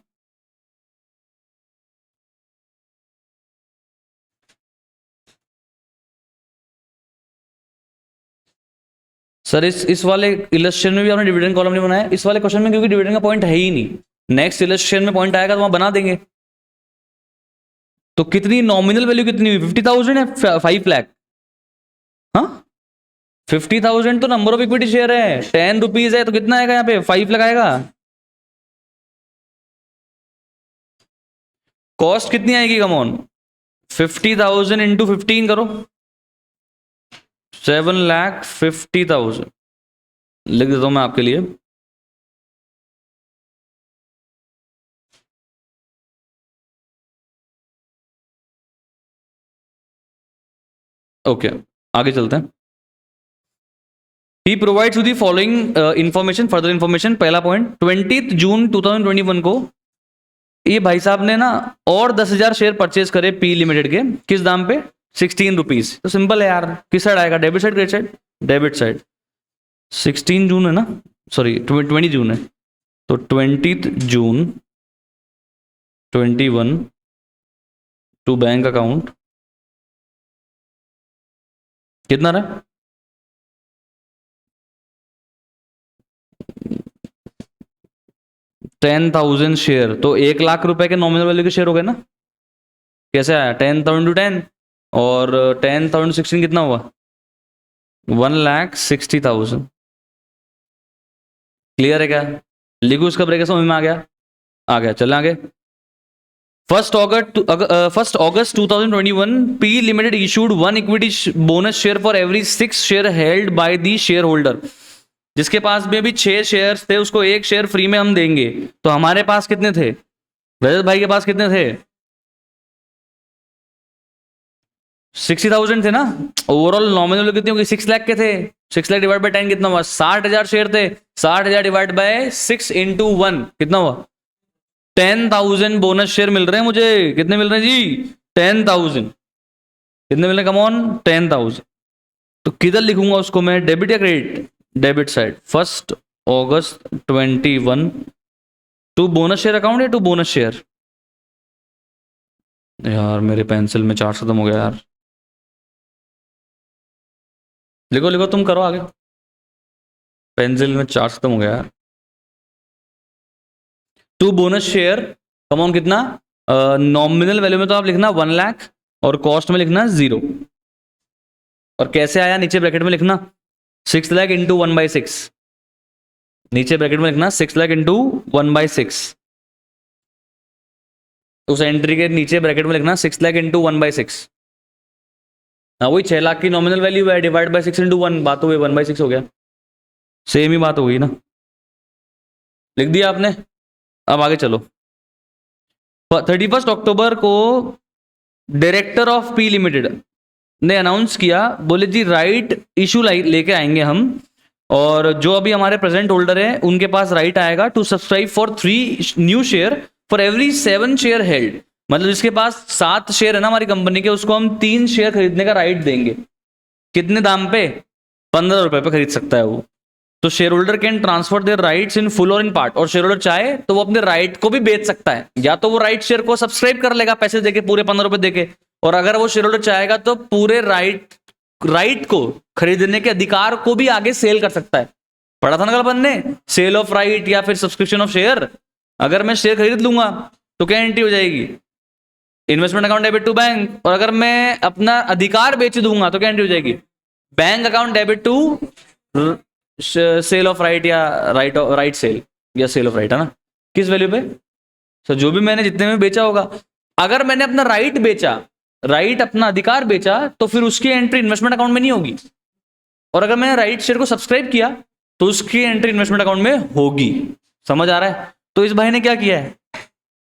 sir इस वाले इलस्ट्रेशन में भी आपने डिविडेंड कॉलम नहीं बनाया इस वाले क्वेश्चन में, क्योंकि डिविडेंड का पॉइंट है ही नहीं। नेक्स्ट इलस्ट्रेशन में पॉइंट आएगा तो वहां बना देंगे। तो कितनी नॉमिनल वैल्यू कितनी हुई? 50,000 है, 5 लाख। हाँ, 50,000 तो नंबर ऑफ इक्विटी शेयर है, 10 रुपीज है, तो कितना आएगा यहाँ पे? 5 लाख आएगा। कॉस्ट कितनी आएगी? कम ऑन, 50,000 इंटू 15 करो, 7,50,000 लिख देता हूं मैं आपके लिए। ओके, आगे चलते हैं। He provides the following information, further information. पहला पॉइंट, 20 जून 2021 को ये भाई साहब ने ना और 10,000 शेयर परचेज करे पी लिमिटेड के। किस दाम पे? 16 रुपीज। तो सिंपल है यार, किस साइड आएगा? Debit side, credit side? Debit side. 16 जून है ना, सॉरी 20 जून है, तो 20 जून 21 टू बैंक अकाउंट कितना रहा? 10,000 शेयर, तो 1 लाख रुपए के नॉमिनल वैल्यू के शेयर हो गए ना। कैसे आया? 10,000 × 10, और 10,000 × 16 कितना हुआ? 1,60,000। क्लियर है क्या? लिखो उसका ब्रेक, समझ में आ गया? आ गया, चल आगे। 1st August 2021, P Limited issued 1 equity bonus share for every 6 share held by the shareholder। जिसके पास भी अभी 6 शेयर्स थे उसको 1 शेयर फ्री में हम देंगे। तो हमारे पास कितने थे? रजत भाई के पास कितने थे? 60,000 थे ना। ओवरऑल नॉमिनल कितनी होगी? 6 लाख के थे। 6 लाख डिवाइड बाय 10 कितना हुआ? 60,000 शेयर थे। 60,000 डिवाइड बाय 6 × 1 कितना हुआ? 10,000 बोनस शेयर मिल रहे हैं मुझे। कितने मिल रहे हैं जी? 10,000। कितने मिल रहे हैं? Come on, 10,000। तो किधर लिखूंगा उसको मैं? डेबिट या credit? Debit side. 1st August 21 to bonus share account या टू बोनस शेयर? यार मेरे पेंसिल में चार्ट खत्म हो गया यार। लिखो लिखो, तुम करो आगे। पेंसिल में चार्ट खत्म हो गया यार। To bonus share, come on कितना? नॉमिनल वैल्यू में तो आप लिखना 1 लाख और कॉस्ट में लिखना 0। और कैसे आया? नीचे ब्रैकेट में लिखना 6 लाख इंटू 1/6। नीचे ब्रैकेट में लिखना 6 लाख इंटू 1/6। उस एंट्री के नीचे ब्रैकेट में लिखना 6 लाख इंटू 1/6। हाँ, वही 6 लाख की नॉमिनल वैल्यू है, डिवाइड बाय 6 × 1, बात हो गई, 1/6 हो गया। सेम ही बात हो गई ना। लिख दिया आपने? अब आगे चलो। 31 अक्टूबर को डायरेक्टर ऑफ पी लिमिटेड ने अनाउंस किया, बोले जी राइट इशू लेके आएंगे हम, और जो अभी हमारे प्रेजेंट होल्डर है उनके पास राइट आएगा to subscribe for 3 new share for every 7 share held. मतलब जिसके पास 7 शेयर है ना हमारी कंपनी के, उसको हम 3 शेयर खरीदने का राइट देंगे। कितने दाम पे? 15 रुपए पे खरीद सकता है वो। तो share holder can transfer their rights in full और इन पार्ट। और शेयर होल्डर चाहे तो वो अपने राइट को भी बेच सकता है, या तो वो राइट शेयर को सब्सक्राइब कर लेगा पैसे देके, पूरे 15 रुपए देके, और अगर वो शेयर होल्डर चाहेगा तो पूरे राइट को खरीदने के अधिकार को भी आगे सेल कर सकता है। पढ़ा था ना कल अपन ने, सेल ऑफ राइट या फिर सब्सक्रिप्शन ऑफ शेयर। अगर मैं शेयर खरीद लूंगा तो क्या एंट्री हो जाएगी? Investment account debit to bank. और अगर मैं अपना अधिकार बेच दूंगा तो क्या एंट्री हो जाएगी? Bank account debit to sale of right, या राइट सेल, या सेल ऑफ राइट, है ना। किस वैल्यू पे? तो जो भी मैंने जितने में बेचा होगा। अगर मैंने अपना राइट बेचा, राइट अपना अधिकार बेचा, तो फिर उसकी एंट्री इन्वेस्टमेंट अकाउंट में नहीं होगी। और अगर मैंने राइट शेयर को सब्सक्राइब किया तो उसकी एंट्री इन्वेस्टमेंट अकाउंट में होगी। समझ आ रहा है? तो इस भाई ने क्या किया है?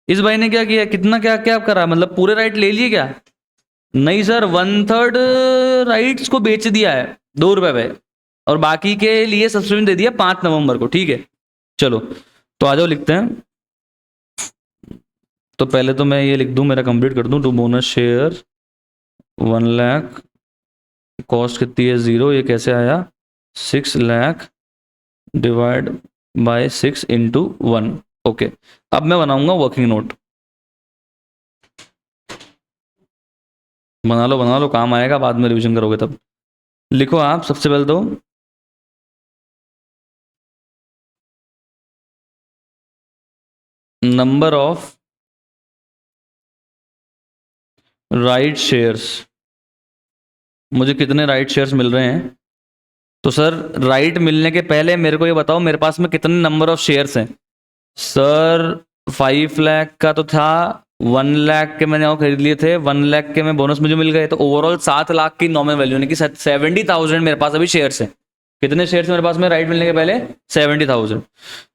इस भाई ने क्या किया है? कितना क्या क्या करा? मतलब पूरे राइट ले लिए क्या? नहीं सर, 1/3 राइट्स को बेच दिया है 2 रुपए पे, और बाकी के लिए सब्सक्रिप्शन दे दिया 5 नवंबर को। ठीक है, चलो तो आ जाओ लिखते हैं। तो पहले तो मैं ये लिख दूं, मेरा कंप्लीट कर दूं। To bonus share 1 lakh, cost कितनी है? 0। ये कैसे आया? 6 लाख डिवाइड बाय 6 × 1। ओके, अब मैं बनाऊंगा वर्किंग नोट। बना लो, काम आएगा, बाद में रिवीजन करोगे तब। लिखो आप सबसे पहले तो नंबर ऑफ राइट शेयर्स। मुझे कितने राइट शेयर्स मिल रहे हैं? तो सर राइट मिलने के पहले मेरे को ये बताओ मेरे पास में कितने नंबर ऑफ शेयर्स हैं। सर 5 लाख का तो था, 1 लाख के मैंने और खरीद लिए थे, 1 लाख के में बोनस मुझे मिल गए, तो ओवरऑल 7 लाख की नॉमिनल वैल्यू, यानी कि 70,000 मेरे पास अभी शेयर्स हैं। कितने शेयर्स मेरे पास में राइट मिलने के पहले? 70,000।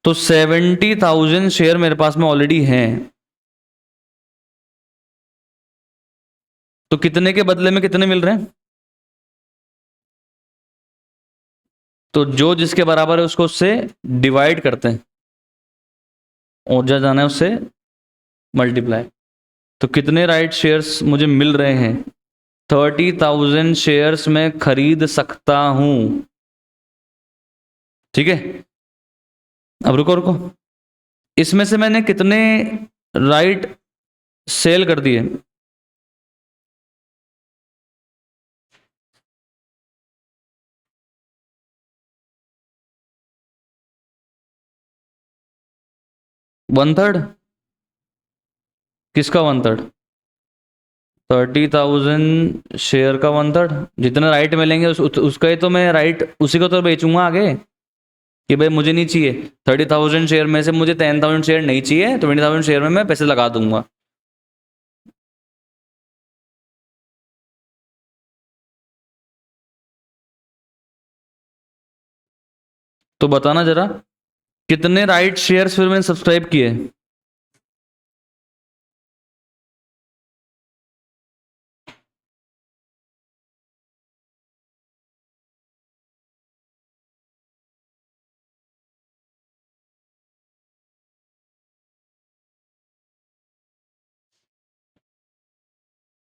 तो 70,000 शेयर मेरे पास में ऑलरेडी हैं। तो कितने के बदले में कितने मिल रहे हैं? तो जो जिसके बराबर है उसको उससे डिवाइड करते हैं, और जा जाना है उससे मल्टीप्लाई। तो कितने राइट शेयर्स मुझे मिल रहे हैं? 30,000 शेयर्स में खरीद सकता हूं। ठीक है, अब रुको रुको, इसमें से मैंने कितने राइट सेल कर दिए? One third? किसका वन थर्ड? 30,000 शेयर का वन थर्ड, जितने राइट मिलेंगे उसका ही तो मैं राइट उसी को तो बेचूंगा आगे, कि भाई मुझे नहीं चाहिए 30,000 शेयर में से मुझे 10,000 शेयर नहीं चाहिए, 20,000 शेयर में मैं पैसे लगा दूंगा। तो बताना जरा, कितने राइट शेयर्स फिर मैंने सब्सक्राइब किए?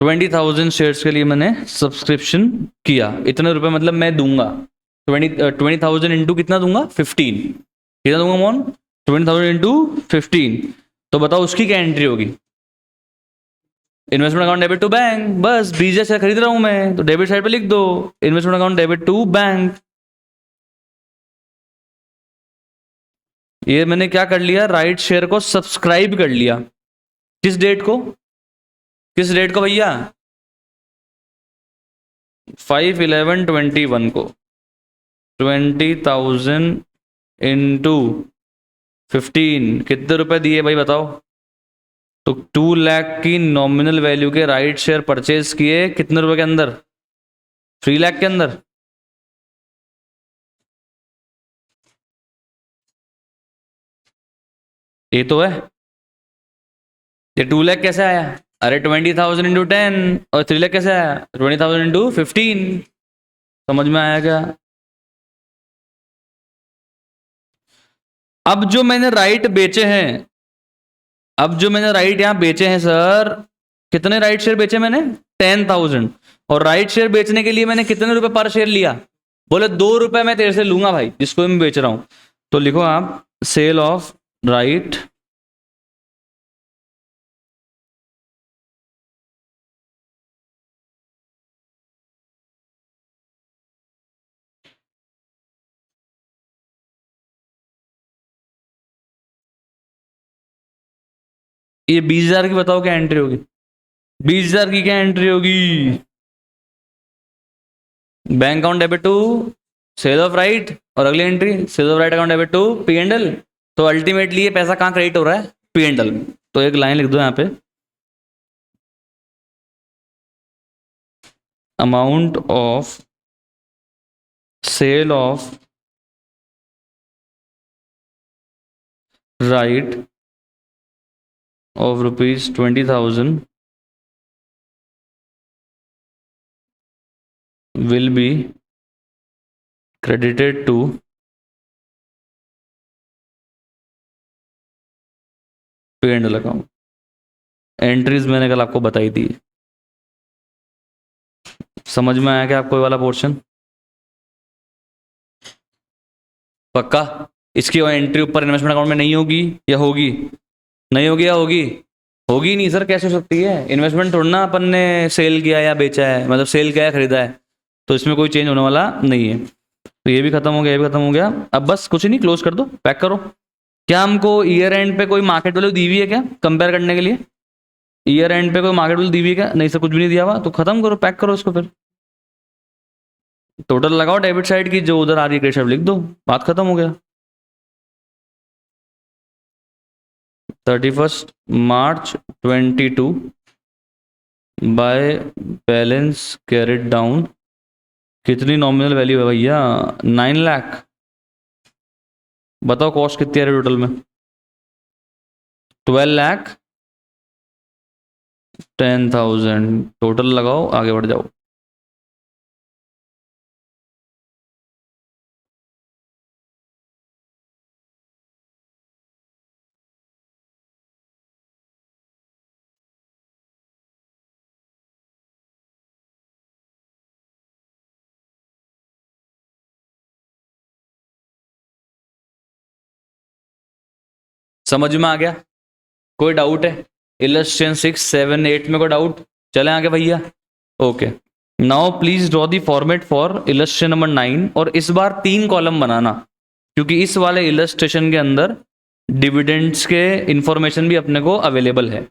20,000 शेयर्स के लिए मैंने सब्सक्रिप्शन किया, इतने रुपए मतलब मैं दूंगा। 20,000 इंटू कितना दूंगा? 15। कितना दूंगा मोन? 20,000 इंटू 15। तो बताओ उसकी क्या एंट्री होगी? Investment account debit to bank, बस 20,000 शेयर खरीद रहा हूं मैं, तो डेबिट साइड पे लिख दो investment account debit to bank. ये मैंने क्या कर लिया? राइट शेयर को सब्सक्राइब कर लिया। किस डेट को? किस डेट को भैया? 5/11/21 को। 20,000 इंटू 15 कितने रुपए दिए भाई बताओ? तो 2 लाख की नॉमिनल वैल्यू के राइट शेयर परचेज किए कितने रुपए के अंदर? 3 लाख के अंदर। ये तो है। ये 2 लाख कैसे आया? अरे 20,000 इंटू 10, और 3 लाख कैसे आया? 20,000 इंटू 15। समझ में आया क्या? अब जो मैंने राइट बेचे हैं, अब जो मैंने राइट यहां बेचे हैं सर, कितने राइट शेयर बेचे मैंने? 10,000। और राइट शेयर बेचने के लिए मैंने कितने रुपए पर शेयर लिया? बोले 2 रुपए मैं तेरे से लूंगा भाई, जिसको मैं बेच रहा हूं। तो लिखो आप सेल ऑफ राइट ये 20,000 की बताओ क्या एंट्री होगी? 20,000 की क्या एंट्री होगी? Bank account debit to sale of right, और अगली entry sale of right account debit to P and L. तो अल्टीमेटली ये पैसा कहां क्रेडिट हो रहा है? पी एंड एल में। तो एक लाइन लिख दो यहां पे, amount of sale of right of ₹20,000 will be credited to P and L account. Entries मैंने कल आपको बताई थी। समझ में आया क्या आपको ये वाला पोर्शन? पक्का? इसकी एंट्री ऊपर इन्वेस्टमेंट अकाउंट में नहीं होगी या होगी? नहीं होगी या होगी? होगी नहीं सर, कैसे हो सकती है? इन्वेस्टमेंट थोड़ा ना अपन ने सेल किया या बेचा है, मतलब सेल किया या खरीदा है, तो इसमें कोई चेंज होने वाला नहीं है। तो ये भी खत्म हो गया, ये भी खत्म हो गया। अब बस कुछ नहीं, क्लोज कर दो, पैक करो। क्या हमको ईयर एंड पे कोई मार्केट वैल्यू दी हुई है क्या कंपेयर करने के लिए? ईयर एंड पे कोई मार्केट वैल्यू दी हुई है क्या? नहीं सर, कुछ भी नहीं दिया हुआ। तो खत्म करो, पैक करो इसको फिर। टोटल लगाओ डेबिट साइड की, जो उधर आ रही है क्रेडिट साइड लिख दो, बात खत्म हो गया। 31 March 22 by balance carried down. कितनी नॉमिनल वैल्यू है भैया? 9 लाख। बताओ कॉस्ट कितनी आ रही है टोटल में? 12,10,000 टोटल लगाओ, आगे बढ़ जाओ। समझ में आ गया? कोई डाउट है? इलस्ट्रेशन 6, 7, 8 में कोई डाउट? चले आगे भैया। Okay, now please draw the format for illustration number 9, और इस बार 3 कॉलम बनाना, क्योंकि इस वाले इलस्ट्रेशन के अंदर डिविडेंड्स के इंफॉर्मेशन भी अपने को अवेलेबल है।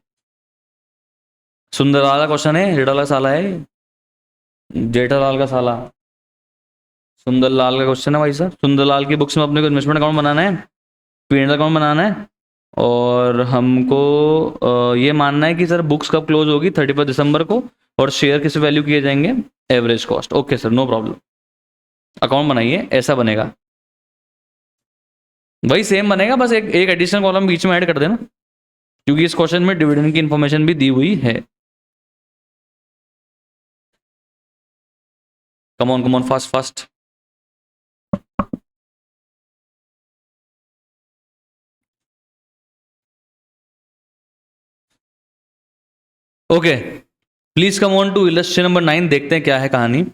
सुंदरलाल का क्वेश्चन है, जेठालाल का साला है, जेठालाल का साला सुंदरलाल का क्वेश्चन है भाई साहब। सुंदरलाल की बुक्स में अपने को इन्वेस्टमेंट अकाउंट बनाना है, पी अकाउंट बनाना है, और हमको ये मानना है कि सर बुक्स कब क्लोज होगी, 31 दिसंबर को, और शेयर किस वैल्यू किए जाएंगे, average cost. Okay sir, no problem. Account बनाइए, ऐसा बनेगा, वही सेम बनेगा, बस एक एडिशनल कॉलम बीच में ऐड कर देना, क्योंकि इस क्वेश्चन में डिविडेंड की इंफॉर्मेशन भी दी हुई है। Come on fast fast. Okay, please come on to illustration number 9। देखते हैं क्या है कहानी।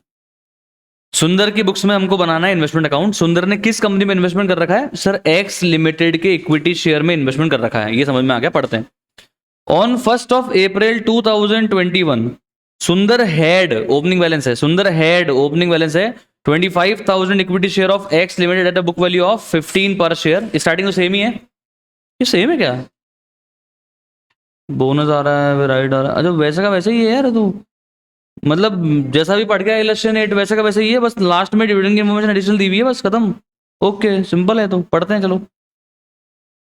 सुंदर की बुक्स में हमको बनाना है इन्वेस्टमेंट अकाउंट। सुंदर ने किस कंपनी में इन्वेस्टमेंट कर रखा है? सर एक्स लिमिटेड के इक्विटी शेयर में इन्वेस्टमेंट कर रखा है, ये समझ में आ गया, पढ़ते हैं। ऑन 1st of April 2021 सुंदर हैड ओपनिंग बैलेंस है, सुंदर हैड ओपनिंग बैलेंस है 25,000 equity share of x limited at a book value of 15 पर शेयर। स्टार्टिंग तो सेम ही है, ये सेम है क्या? बोनस आ रहा है, राइट आ रहा है, अच्छा वैसे का वैसे ही है यार, तू मतलब जैसा भी पढ़ गया इलेक्शन 8 वैसे का वैसे ही है, बस लास्ट में डिविडेंड की इन्फॉर्मेशन एडिशनल दी हुई है, बस खत्म। ओके, सिंपल है, तो पढ़ते हैं, चलो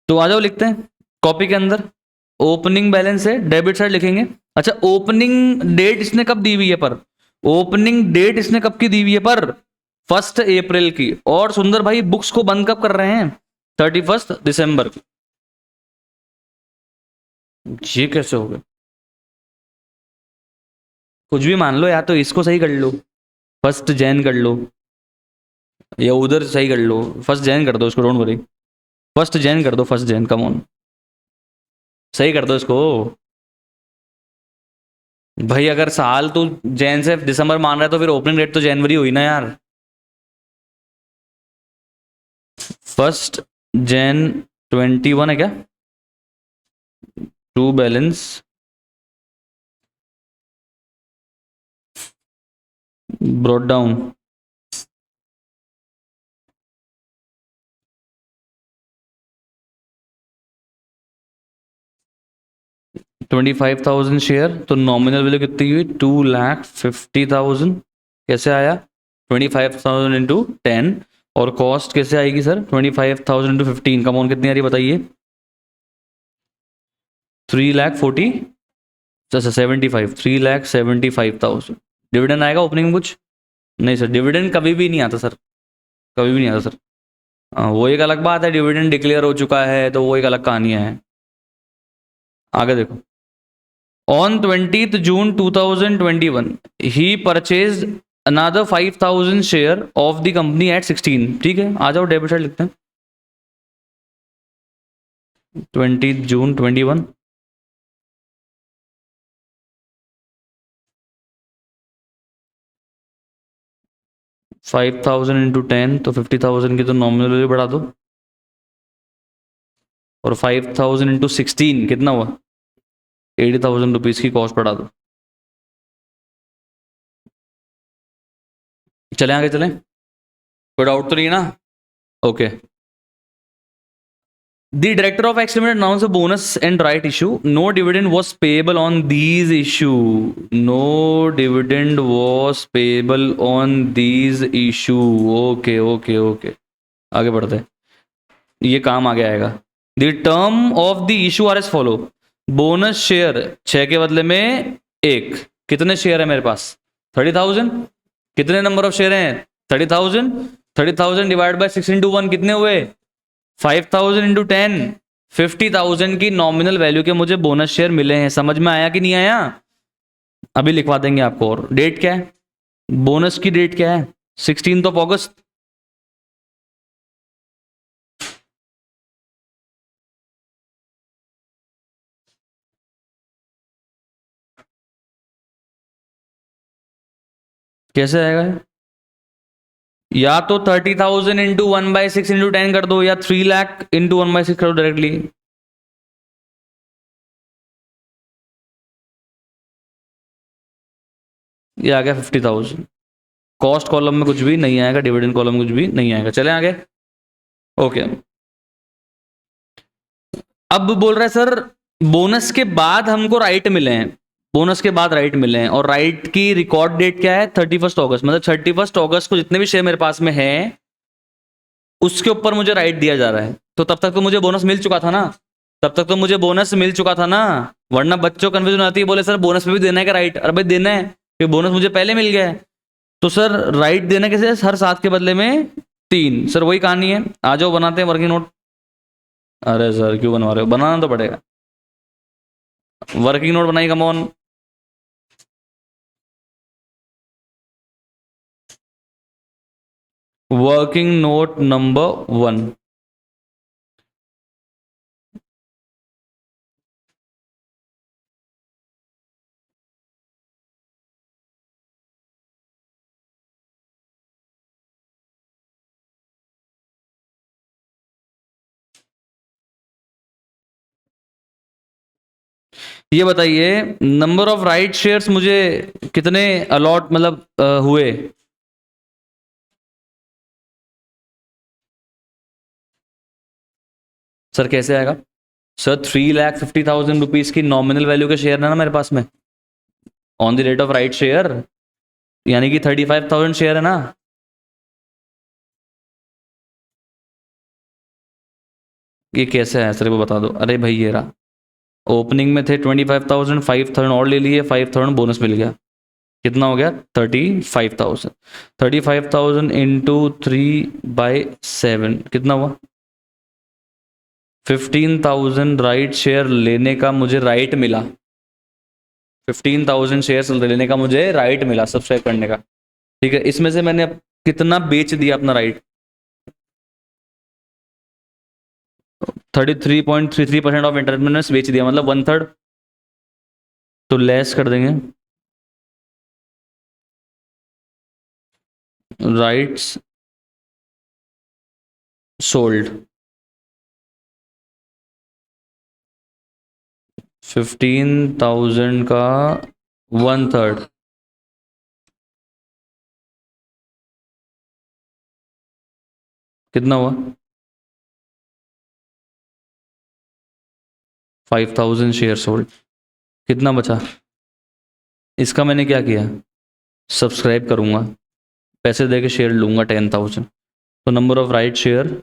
तो आ जाओ, लिखते हैं कॉपी के अंदर। ओपनिंग बैलेंस है, डेबिट साइड लिखेंगे। अच्छा, ओपनिंग डेट इसने कब दी हुई है पर? ओपनिंग डेट इसने कब की दी हुई है पर? 1 अप्रैल की। और सुंदर भाई बुक्स को बंद कब कर रहे हैं? 31 दिसंबर की। ये कैसे हो गया? कुछ भी मान लो, या तो इसको सही कर लो, 1 जैन कर लो, या उधर सही कर लो, 1 जैन कर दो इसको, डोंट वरी, 1 जैन कर दो, 1 जैन, कम ऑन, सही कर दो इसको। भाई अगर साल तो जैन से दिसंबर मान रहा है, तो फिर ओपनिंग डेट तो जनवरी हुई ना यार। 1 जैन 21 है क्या? To balance brought down, $25,000 share, तो नॉमिनल वैल्यू कितनी हुई? 2,50,000। कैसे आया? 25,000 इंटू 10, और कॉस्ट कैसे आएगी सर? 25,000 इंटू 15, कम ऑन कितनी आ रही बताइए? 3,40, अच्छा 75, 3,75,000। डिविडेंड आएगा ओपनिंग में कुछ? नहीं सर, डिविडेंड कभी भी नहीं आता सर, कभी भी नहीं आता सर। वो एक अलग बात है, डिविडेंड डिक्लेयर हो चुका है तो वो एक अलग कहानी है। आगे देखो, on 20th June 2021 he purchase another 5,000 share of the company at 16। ठीक है, आ जाओ डेबिट साइड लिखते हैं। 20th June 21, 5,000 इंटू 10, तो 50,000 की तो नॉमिनल वैल्यू बढ़ा दो, और 5,000 इंटू 16 कितना हुआ? 80,000 रुपीज की कॉस्ट बढ़ा दो। चले आगे चलें, कोई डाउट तो नहीं है ना? Okay, the director of X Limited announced a bonus and right issue. No dividend was payable on these issue. No dividend was payable on these issue. Okay, okay, okay. आगे बढ़ते हैं, ये काम आगे आएगा। The term of the issue are as follow. Bonus share 6 के बदले में 1। कितने शेयर है मेरे पास? 30,000। कितने नंबर ऑफ शेयर हैं? 30,000। 30,000 डिवाइड बाय 6 इंटू 1 कितने हुए? 5,000 इंटू 10, 50,000 की नॉमिनल वैल्यू के मुझे बोनस शेयर मिले हैं। समझ में आया कि नहीं आया? अभी लिखवा देंगे आपको। और डेट क्या है? बोनस की डेट क्या है? 16th of August। कैसे आएगा? या तो 30,000 इंटू 1/6 इंटू 10 कर दो, या 3 लाख इंटू 1/6 करो डायरेक्टली। ये आ गया 50,000। कॉस्ट कॉलम में कुछ भी नहीं आएगा, डिविडेंड कॉलम में कुछ भी नहीं आएगा। चले आगे। ओके, अब बोल रहा है सर बोनस के बाद हमको राइट मिले हैं, बोनस के बाद राइट मिले हैं, और राइट की रिकॉर्ड डेट क्या है? 31 अगस्त। मतलब 31 अगस्त को जितने भी शेयर मेरे पास में है उसके ऊपर मुझे राइट दिया जा रहा है। तो तब तक तो मुझे बोनस मिल चुका था ना, तब तक तो मुझे बोनस मिल चुका था ना। वरना बच्चों कंफ्यूजन आती है, बोले सर बोनस पे भी देना है क्या राइट? अरे भाई देना है, क्योंकि बोनस मुझे पहले मिल गया है। तो सर राइट देना कैसे? हर 7 के बदले में 3। सर वही कहानी है, आ जाओ बनाते हैं वर्किंग नोट। अरे सर क्यों बनवा रहे हो, बनाना तो पड़ेगा। वर्किंग नोट बनाई, come on. Working note number 1। ये बताइए नंबर ऑफ राइट शेयर्स मुझे कितने अलॉट मतलब हुए? सर कैसे आएगा? सर 3,50,000 रुपीज की नॉमिनल वैल्यू के शेयर है ना मेरे पास में, on the rate of right share, यानी कि 35,000 शेयर है ना। ये कैसे है सर, वो बता दो। अरे भाई ये रहा, ओपनिंग में थे 25,000, 5,000 और ले लिए, 5,000 बोनस मिल गया। कितना हो गया? 35,000। 35,000 इंटू 3/7 कितना हुआ? 15,000 राइट शेयर लेने का मुझे राइट मिला। 15,000 शेयर लेने का मुझे राइट मिला सब्सक्राइब करने का। ठीक है, इसमें से मैंने कितना बेच दिया अपना राइट? 33.33% ऑफ इंटरनेट बेच दिया, मतलब 1/3। तो लेस कर देंगे राइट्स सोल्ड। 15,000 का 1/3 कितना हुआ? 5,000 शेयर सोल्ड। कितना बचा? इसका मैंने क्या किया? सब्सक्राइब करूंगा, पैसे दे के शेयर लूंगा 10,000। तो number of right share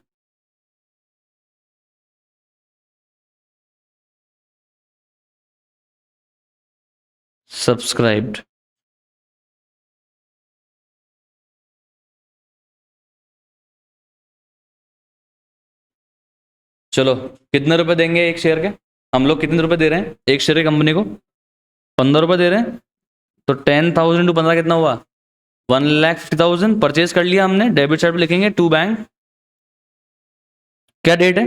subscribed. चलो कितने रुपए देंगे एक शेयर के? हम लोग कितने रुपए दे रहे हैं एक शेयर की कंपनी को? 15 रुपए दे रहे हैं। तो 10,000 टू 15 कितना हुआ? 1,50,000 परचेज कर लिया हमने। डेबिट साइड पे लिखेंगे टू बैंक। क्या डेट है?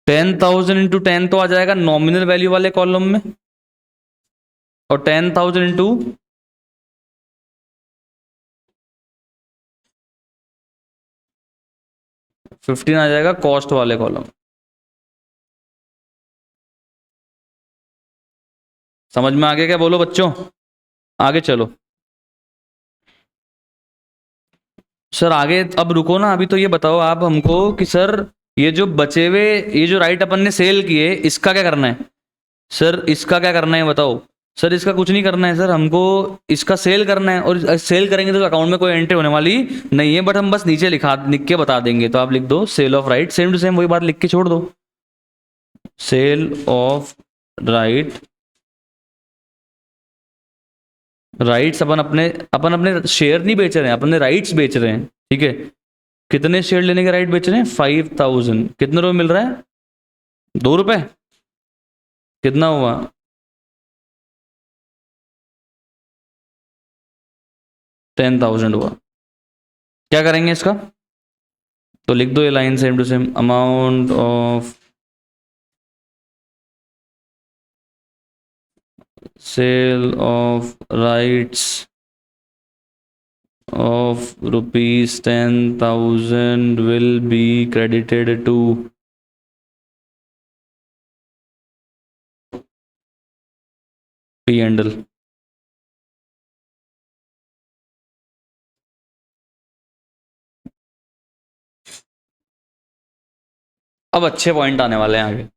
10,000 इंटू 10 तो आ जाएगा नॉमिनल वैल्यू वाले कॉलम में, और 10,000 इंटू 15 आ जाएगा कॉस्ट वाले कॉलम। समझ में आ गया क्या? बोलो बच्चों, आगे चलो। सर आगे अब रुको ना, अभी तो ये बताओ आप हमको कि सर ये जो बचे हुए, ये जो राइट अपन ने सेल किए, इसका क्या करना है? सर इसका क्या करना है बताओ। सर इसका कुछ नहीं करना है सर, हमको इसका सेल करना है, और सेल करेंगे तो अकाउंट में कोई एंट्री होने वाली नहीं है, बट हम बस नीचे लिख के बता देंगे। तो आप लिख दो sale of right, same to same वही बात लिख के छोड़ दो। सेल ऑफ राइट, राइट्स अपन अपने शेयर नहीं बेच रहे हैं, अपने राइट्स बेच रहे हैं। ठीक है, कितने शेयर लेने के राइट बेच रहे हैं? 5,000। कितने रुपए मिल रहा है? 2 रुपए। कितना हुआ? 10,000 हुआ। क्या करेंगे इसका? तो लिख दो ये line same to same, amount of sale of rights of rupees 10,000 will be credited to P and L. अब अच्छे पॉइंट आने वाले हैं आगे,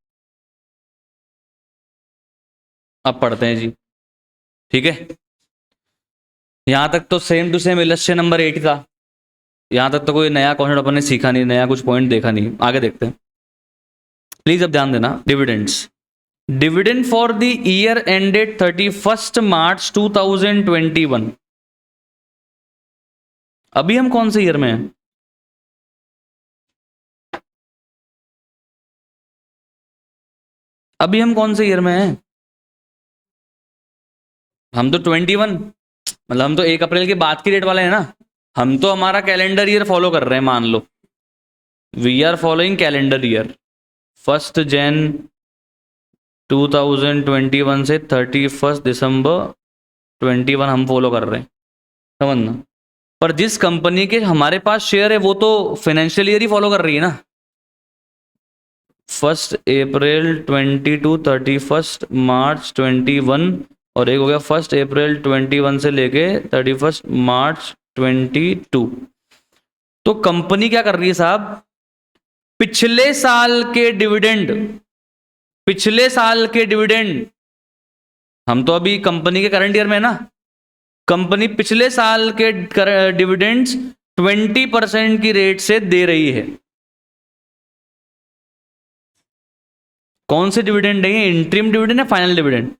अब पढ़ते हैं जी। ठीक है, यहां तक तो same to same illustration number 8 था। यहां तक तो कोई नया कॉन्सेप्ट अपन ने सीखा नहीं, नया कुछ पॉइंट देखा नहीं। आगे देखते हैं, प्लीज अब ध्यान देना। Dividends, dividend for the year ended 31 मार्च 2021। अभी हम कौन से ईयर में हैं? अभी हम कौन से ईयर में हैं? हम तो 21, मतलब हम तो 1 अप्रैल के बाद की डेट वाले हैं ना। हम तो हमारा कैलेंडर ईयर फॉलो कर रहे हैं, मान लो we are following calendar year. 1 Jan 2021 से 31 दिसंबर 21 हम फॉलो कर रहे हैं, समझना। पर जिस कंपनी के हमारे पास शेयर है वो तो फाइनेंशियल ईयर ही फॉलो कर रही है ना। 1 अप्रैल 22 31 मार्च 21, और एक हो गया 1 अप्रैल 21 से लेके 31 मार्च 22। तो कंपनी क्या कर रही है साहब? पिछले साल के डिविडेंड, पिछले साल के डिविडेंड, हम तो अभी कंपनी के करंट ईयर में है ना। कंपनी पिछले साल के डिविडेंड्स 20% की रेट से दे रही है। कौन से डिविडेंड है ये? इंटरिम डिविडेंड है, फाइनल डिविडेंड?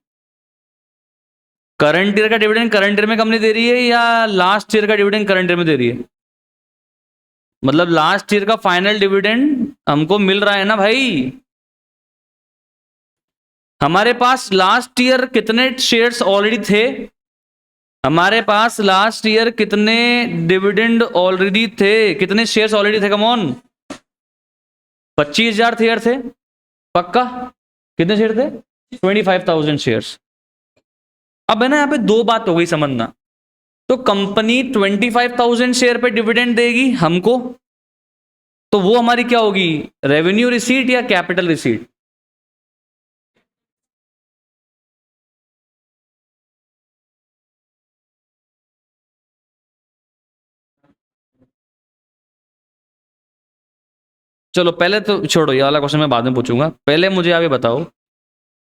करंट ईयर का डिविडेंड करंट ईयर में कंपनी दे रही है, या लास्ट ईयर का डिविडेंड करंट ईयर में दे रही है? मतलब लास्ट ईयर का फाइनल डिविडेंड हमको मिल रहा है ना भाई। हमारे पास लास्ट ईयर कितने शेयर्स ऑलरेडी थे? हमारे पास लास्ट ईयर कितने डिविडेंड ऑलरेडी थे? कितने शेयर्स ऑलरेडी थे? कम ऑन, 25,000 शेयर थे पक्का। कितने शेयर थे? 25,000 शेयर्स। अब है ना, यहाँ पे दो बात हो गई समझना। तो कंपनी 25,000 शेयर पे डिविडेंड देगी हमको, तो वो हमारी क्या होगी? रेवेन्यू रिसीट या कैपिटल रिसीट? चलो पहले तो छोड़ो, ये वाला क्वेश्चन मैं बाद में पूछूंगा। पहले मुझे आप ये बताओ,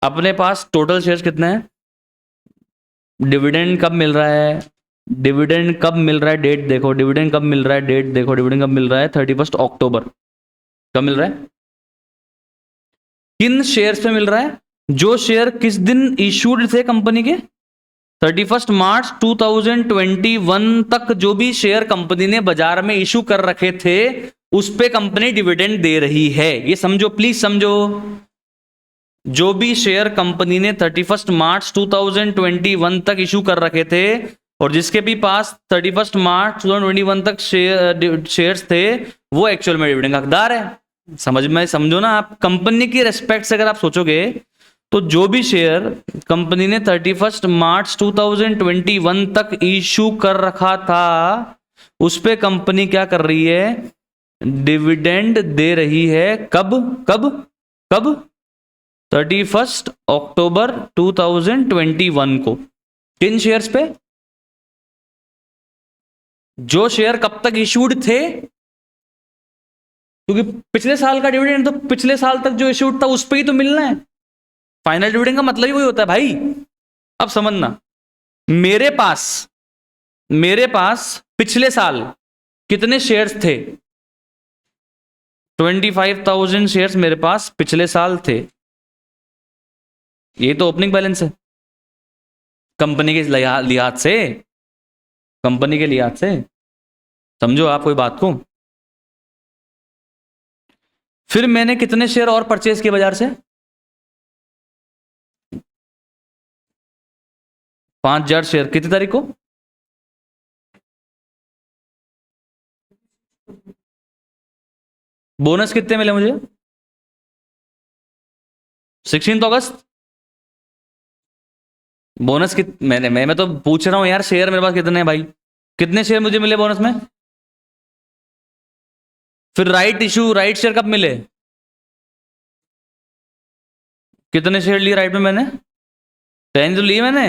अपने पास टोटल शेयर्स कितने हैं? डिविडेंड कब मिल रहा है? डिविडेंड कब मिल रहा है? डेट देखो। डिविडेंड कब मिल रहा है? डेट देखो। डिविडेंड कब मिल रहा है? 31 अक्टूबर। कब मिल रहा है? किन शेयर्स पे मिल रहा है? जो शेयर किस दिन इशूड थे कंपनी के? 31 मार्च 2021 तक जो भी शेयर कंपनी ने बाजार में इशू कर रखे थे, उस पे कंपनी डिविडेंड दे रही है। ये समझो, प्लीज समझो। जो भी शेयर कंपनी ने 31 मार्च 2021 तक इशू कर रखे थे, और जिसके भी पास 31 मार्च 2021 तक शेयर्स थे, वो एक्चुअल में डिविडेंड का हकदार है। समझ में, समझो ना आप। कंपनी की रेस्पेक्ट से अगर आप सोचोगे, तो जो भी शेयर कंपनी ने 31 मार्च 2021 तक इशू कर रखा था, उस पे कंपनी क्या कर रही है? डिविडेंड दे रही है। कब कब कब? 31 अक्टूबर 2021 को। किन शेयर्स पे? जो शेयर कब तक इशूड थे, क्योंकि पिछले साल का डिविडेंड तो पिछले साल तक जो इशूड था उस पे ही तो मिलना है। फाइनल डिविडेंड का मतलब ही वही होता है भाई। अब समझना, मेरे पास पिछले साल कितने शेयर्स थे? 25,000 शेयर्स मेरे पास पिछले साल थे। ये तो ओपनिंग बैलेंस है कंपनी के लिहाज से, कंपनी के लिहाज से। समझो आप कोई बात को। फिर मैंने कितने शेयर और परचेज किए बाजार से? 5,000 शेयर। कितनी तारीख को? बोनस कितने मिले मुझे? 16 अगस्त। बोनस कित मैंने मैं तो पूछ रहा हूं यार, शेयर मेरे पास कितने हैं भाई? कितने शेयर मुझे मिले बोनस में? फिर राइट शेयर कब मिले? कितने शेयर लिए राइट में मैंने? 10 तो लिए मैंने।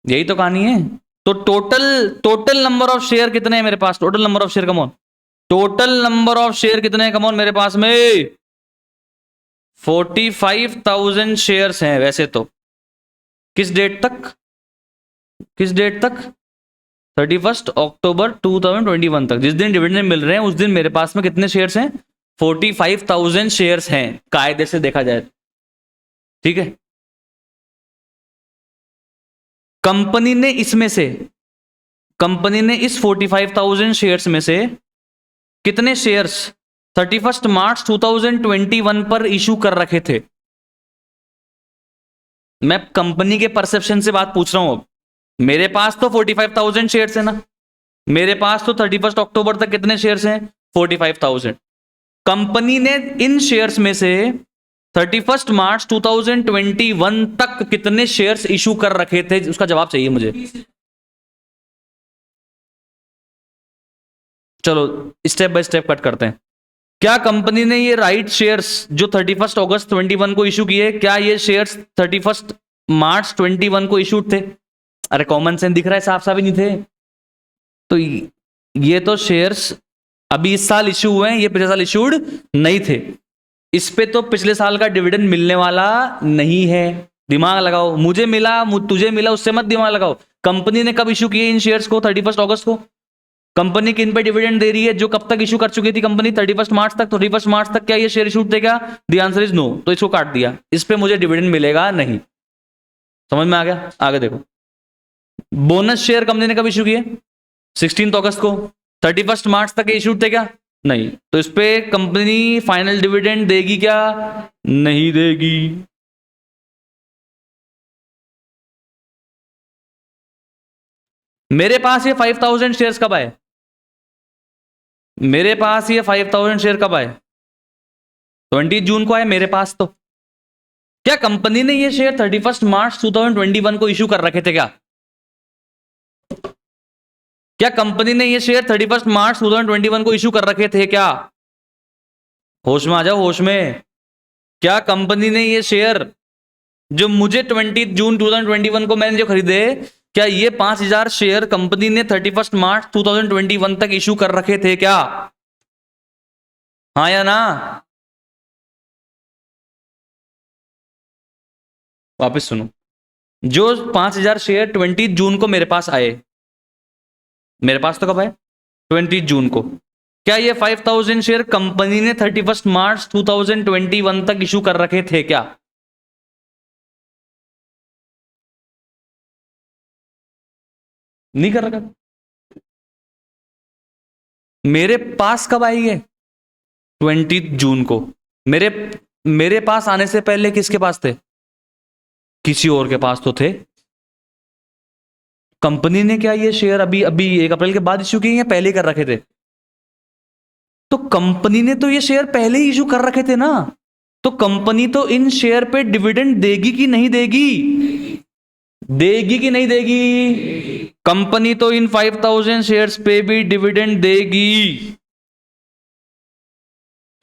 यही तो कहानी है। तो टोटल नंबर ऑफ शेयर कितने हैं मेरे पास? Total number of share come on, total number of share कितने हैं कम ऑन मेरे पास में? 45,000 शेयर्स हैं वैसे तो। किस डेट तक? किस डेट तक? 31 अक्टूबर 2021 तक, जिस दिन डिविडेंड मिल रहे हैं उस दिन मेरे पास में कितने शेयर्स हैं? 45,000 शेयर्स हैं कायदे से देखा जाए। ठीक है, कंपनी ने इस 45,000 शेयर्स में से कितने शेयर्स 31 मार्च 2021 पर इशू कर रखे थे? मैं कंपनी के परसेप्शन से बात पूछ रहा हूं। अब मेरे पास तो 45,000 शेयर्स है ना, मेरे पास तो 31 अक्टूबर तक कितने शेयर्स हैं? 45,000। कंपनी ने इन शेयर्स में से 31 मार्च 2021 तक कितने शेयर्स इशू कर रखे थे? उसका जवाब चाहिए मुझे। चलो स्टेप बाय स्टेप कट करते हैं। क्या कंपनी ने ये राइट शेयर्स जो 31 अगस्त 21 को इशू किए, क्या ये शेयर्स 31 मार्च 21 को इशूड थे? अरे कॉमन सेंस दिख रहा है, साफ साफ ही नहीं थे। तो ये तो शेयर्स अभी इस साल इशू हुए हैं, ये पिछले साल इशूड नहीं थे। इस पे तो पिछले साल का डिविडेंड मिलने वाला नहीं है। दिमाग लगाओ, मुझे मिला तुझे मिला उससे मत दिमाग लगाओ। कंपनी ने कब इशू किए इन शेयर्स को? 31 अगस्त को। कंपनी किन पे डिविडेंड दे रही है? जो कब तक इशू कर चुकी थी कंपनी? 31 मार्च तक। 31 मार्च तक क्या ये शेयर इशूड थे क्या? The answer is no. तो इसको काट दिया, इस पे मुझे डिविडेंड मिलेगा नहीं। समझ में आ गया? आगे देखो, बोनस शेयर कंपनी ने कब इशू किए? 16 अगस्त को। 31 मार्च तक इशूड थे क्या? नहीं। तो इस पे कंपनी फाइनल डिविडेंड देगी क्या? नहीं देगी। मेरे पास ये 5,000 शेयर्स कब आए? मेरे पास ये 5,000 शेयर कब आए? 20 जून को आए मेरे पास। तो क्या कंपनी ने ये शेयर 31 मार्च 2021 को इशू कर रखे थे क्या? क्या कंपनी ने ये शेयर 31 मार्च 2021 को इशू कर रखे थे क्या? होश में आ जाओ, होश में। क्या कंपनी ने ये शेयर जो मुझे 20 जून 2021 को मैंने जो खरीदे, क्या ये 5,000 शेयर कंपनी ने 31 मार्च 2021 तक इशू कर रखे थे क्या? हाँ या ना? वापस सुनो, जो 5,000 शेयर 20 जून को मेरे पास आए, मेरे पास तो कब आए? 20 जून को। क्या ये 5,000 शेयर कंपनी ने 31 मार्च 2021 तक इशू कर रखे थे क्या? नहीं कर रखा। मेरे पास कब आई है? 20 जून को। मेरे मेरे पास आने से पहले किसके पास थे? किसी और के पास तो थे। कंपनी ने क्या ये शेयर अभी अभी 1 अप्रैल के बाद इशू किए या पहले ही कर रखे थे? तो कंपनी ने तो ये शेयर पहले ही इशू कर रखे थे ना। तो कंपनी तो इन शेयर पे डिविडेंड देगी कि नहीं देगी? देगी कि नहीं देगी? कंपनी तो इन 5,000 शेयर्स पे भी डिविडेंड देगी।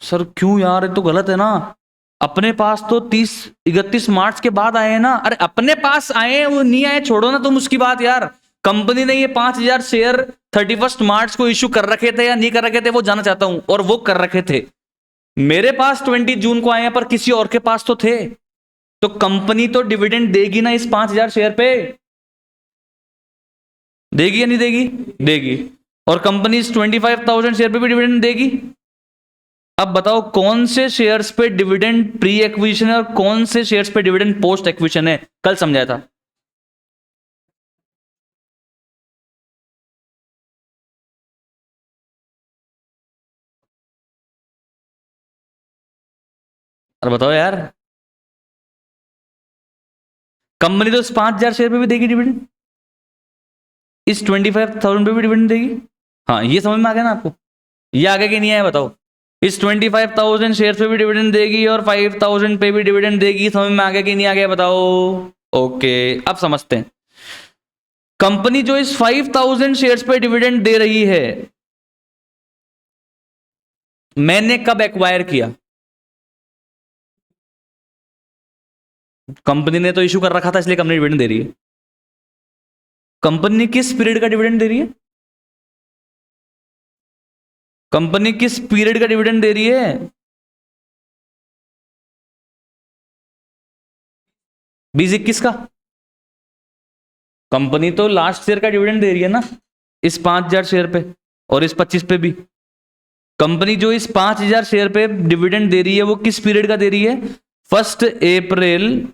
सर क्यों यार, ये तो गलत है ना। अपने पास तो 31 मार्च के बाद आए हैं ना। अरे अपने पास आए, वो नहीं आए छोड़ो ना तुम उसकी बात यार। कंपनी ने ये 5,000 शेयर 31 मार्च को इशू कर रखे थे या नहीं कर रखे थे वो जानना चाहता हूं, और वो कर रखे थे। मेरे पास 20 जून को आए हैं, पर किसी और के पास तो थे। तो कंपनी तो डिविडेंड देगी ना इस 5,000 शेयर पे। देगी या नहीं देगी? देगी। और कंपनी इस 25,000 शेयर पे भी डिविडेंड देगी। अब बताओ कौन से शेयर्स पे डिविडेंड प्री एक्विजिशन है और कौन से शेयर्स पे डिविडेंड पोस्ट एक्विजिशन है? कल समझाया था। अरे बताओ यार, कंपनी तो इस 5,000 शेयर पे भी देगी डिविडेंड, इस 25,000 पे भी डिविडेंड देगी। हाँ ये समझ में आ गया ना आपको? ये आगे के नहीं आया बताओ? इस 25,000 शेयर पे भी डिविडेंड देगी और 5,000 पे भी डिविडेंड देगी। समझ में आ गया कि नहीं आ गया बताओ? ओके, अब समझते हैं। कंपनी जो इस 5000 शेयर्स पे डिविडेंड दे रही है, मैंने कब एक्वायर किया? कंपनी ने तो इशू कर रखा था, इसलिए कंपनी डिविडेंड दे रही है। कंपनी किस पीरियड का डिविडेंड दे रही है? कंपनी किस पीरियड का डिविडेंड दे रही है? 2021 का। कंपनी तो लास्ट ईयर का डिविडेंड दे रही है ना, इस 5000 शेयर पे और इस 25 पे भी। कंपनी जो इस 5000 शेयर पे डिविडेंड दे रही है वो किस पीरियड का दे रही है? 1 अप्रैल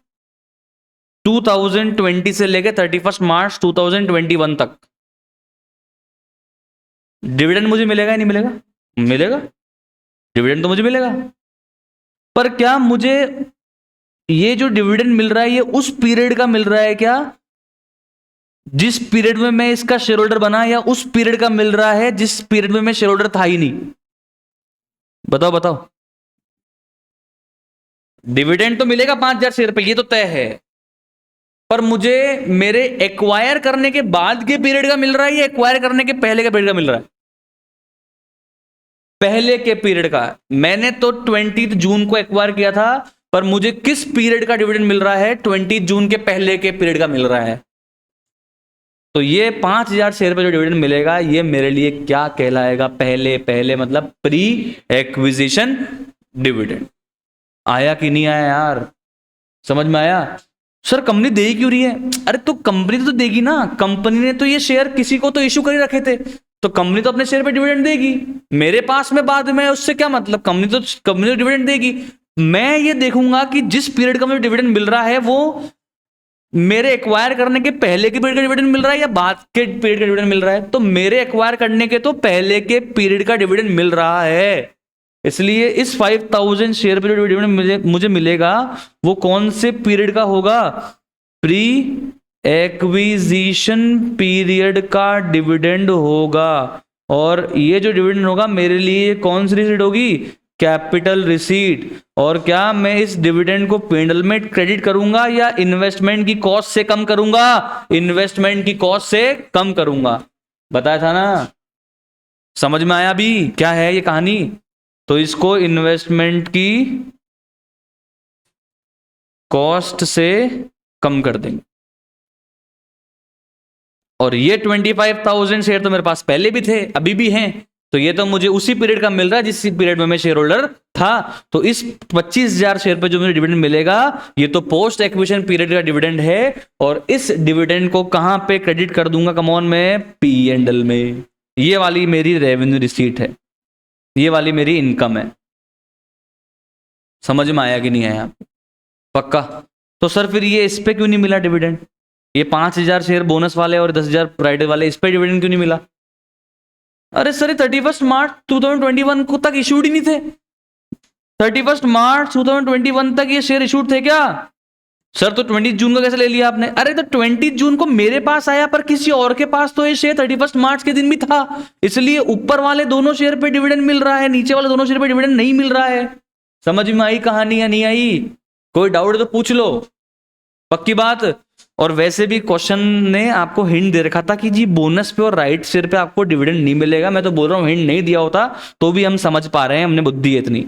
2020 से लेकर 31 मार्च 2021 तक। डिविडेंड मुझे मिलेगा या नहीं मिलेगा? मिलेगा, डिविडेंड तो मुझे मिलेगा। पर क्या मुझे ये जो डिविडेंड मिल रहा है ये उस पीरियड का मिल रहा है क्या जिस पीरियड में मैं इसका शेयर होल्डर बना, या उस पीरियड का मिल रहा है जिस पीरियड में मैं शेयर होल्डर था ही नहीं? बताओ बताओ। डिविडेंड तो मिलेगा 5000 शेयर पे, ये तो तय है। पर मुझे मेरे एक्वायर करने के बाद के पीरियड का मिल रहा है या एक्वायर करने के पहले के पीरियड का मिल रहा है? पहले के पीरियड का। मैंने तो 20 जून को एक्वायर किया था, पर मुझे किस पीरियड का डिविडेंड मिल रहा है? 20 जून के पहले के पीरियड का मिल रहा है। तो ये 5000 शेयर पे जो डिविडेंड मिलेगा ये मेरे लिए क्या कहलाएगा? पहले पहले मतलब प्री एक्विजिशन डिविडेंड। आया कि नहीं आया यार? समझ में आया? सर कंपनी दे ही क्यों रही है? अरे तो कंपनी तो देगी ना, कंपनी ने तो ये शेयर किसी को तो इशू कर ही रखे थे, तो कंपनी तो अपने शेयर पे डिविडेंड देगी। मेरे पास में बाद में उससे क्या मतलब? कंपनी तो डिविडेंड देगी। मैं ये देखूंगा कि जिस पीरियड का मुझे डिविडेंड मिल रहा है वो मेरे एक्वायर करने के पहले के पीरियड का डिविडेंड मिल रहा है या बाद के पीरियड का डिविडेंड मिल रहा है? तो मेरे एक्वायर करने के तो पहले के पीरियड का डिविडेंड मिल रहा है। इसलिए इस 5000 शेयर पे जो डिविडेंड मुझे मिलेगा वो कौन से पीरियड का होगा? प्री एक्विजिशन पीरियड का डिविडेंड होगा। और ये जो डिविडेंड होगा मेरे लिए कौन सी रिसीट होगी? Capital receipt. और क्या मैं इस डिविडेंड को P&L में क्रेडिट करूंगा या इन्वेस्टमेंट की कॉस्ट से कम करूंगा? इन्वेस्टमेंट की कॉस्ट से कम करूंगा। बताया था ना? समझ में आया अभी क्या है ये कहानी? तो इसको इन्वेस्टमेंट की कॉस्ट से कम कर देंगे। और ये 25,000 शेयर तो मेरे पास पहले भी थे, अभी भी हैं, तो ये तो मुझे उसी पीरियड का मिल रहा है जिस पीरियड में मैं शेयर होल्डर था। तो इस 25,000 शेयर पे जो मुझे डिविडेंड मिलेगा ये तो पोस्ट एक्विजिशन पीरियड का डिविडेंड है। और इस डिविडेंड को कहां पे क्रेडिट कर दूंगा? कमॉन में P&L में। ये वाली मेरी रेवेन्यू रिसीट है, ये वाली मेरी इनकम है। समझ में आया कि नहीं आया? पक्का? तो सर फिर ये इस पे क्यों नहीं मिला डिविडेंड? ये 5000 शेयर बोनस वाले और 10,000 फ्राइडे वाले, इस पे डिविडेंड क्यों नहीं मिला? अरे सर 31 मार्च 2021 को तक इशूड ही नहीं थे। 31 मार्च 2021 तक ये शेयर इशूड थे क्या? सर तो 20 जून को कैसे ले लिया आपने? अरे तो 20 जून को मेरे पास आया, पर किसी और के पास तो ये शेयर 31 मार्च के दिन भी था, इसलिए ऊपर वाले दोनों शेयर पे डिविडेंड मिल रहा है, नीचे वाले दोनों शेयर पे डिविडेंड नहीं मिल रहा है। समझ में आई कहानी या नहीं आई? कोई डाउट तो पूछ लो, पक्की बात। और वैसे भी क्वेश्चन ने आपको हिंट दे रखा था कि जी बोनस पे और राइट शेयर पे आपको डिविडेंड नहीं मिलेगा। मैं तो बोल रहा हूं हिंट नहीं दिया होता तो भी हम समझ पा रहे हैं, हमने बुद्धि है इतनी।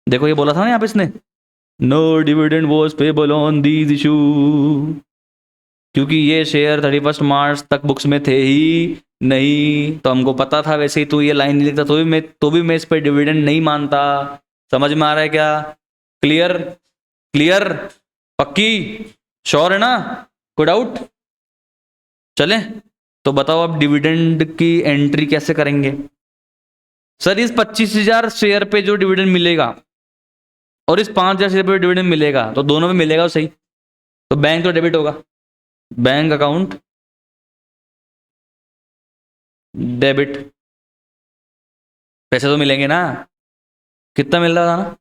देखो ये बोला था ना यहाँ पे इसने, no dividend was payable on these issue, क्योंकि ये शेयर 31 मार्च तक बुक्स में थे ही नहीं, तो हमको पता था। वैसे ही तो ये लाइन नहीं लिखता तो भी मैं इस पर डिविडेंड नहीं मानता। समझ में आ रहा है क्या? क्लियर? क्लियर? पक्की? श्योर है ना? कोई डाउट? चले तो बताओ अब डिविडेंड की एंट्री कैसे करेंगे? सर इस 25,000 शेयर पे जो डिविडेंड मिलेगा और इस 5,000 शेयर पे डिविडेंड मिलेगा, तो दोनों में मिलेगा सही, तो बैंक तो डेबिट होगा, बैंक अकाउंट डेबिट। पैसे तो मिलेंगे ना? कितना मिल रहा था ना?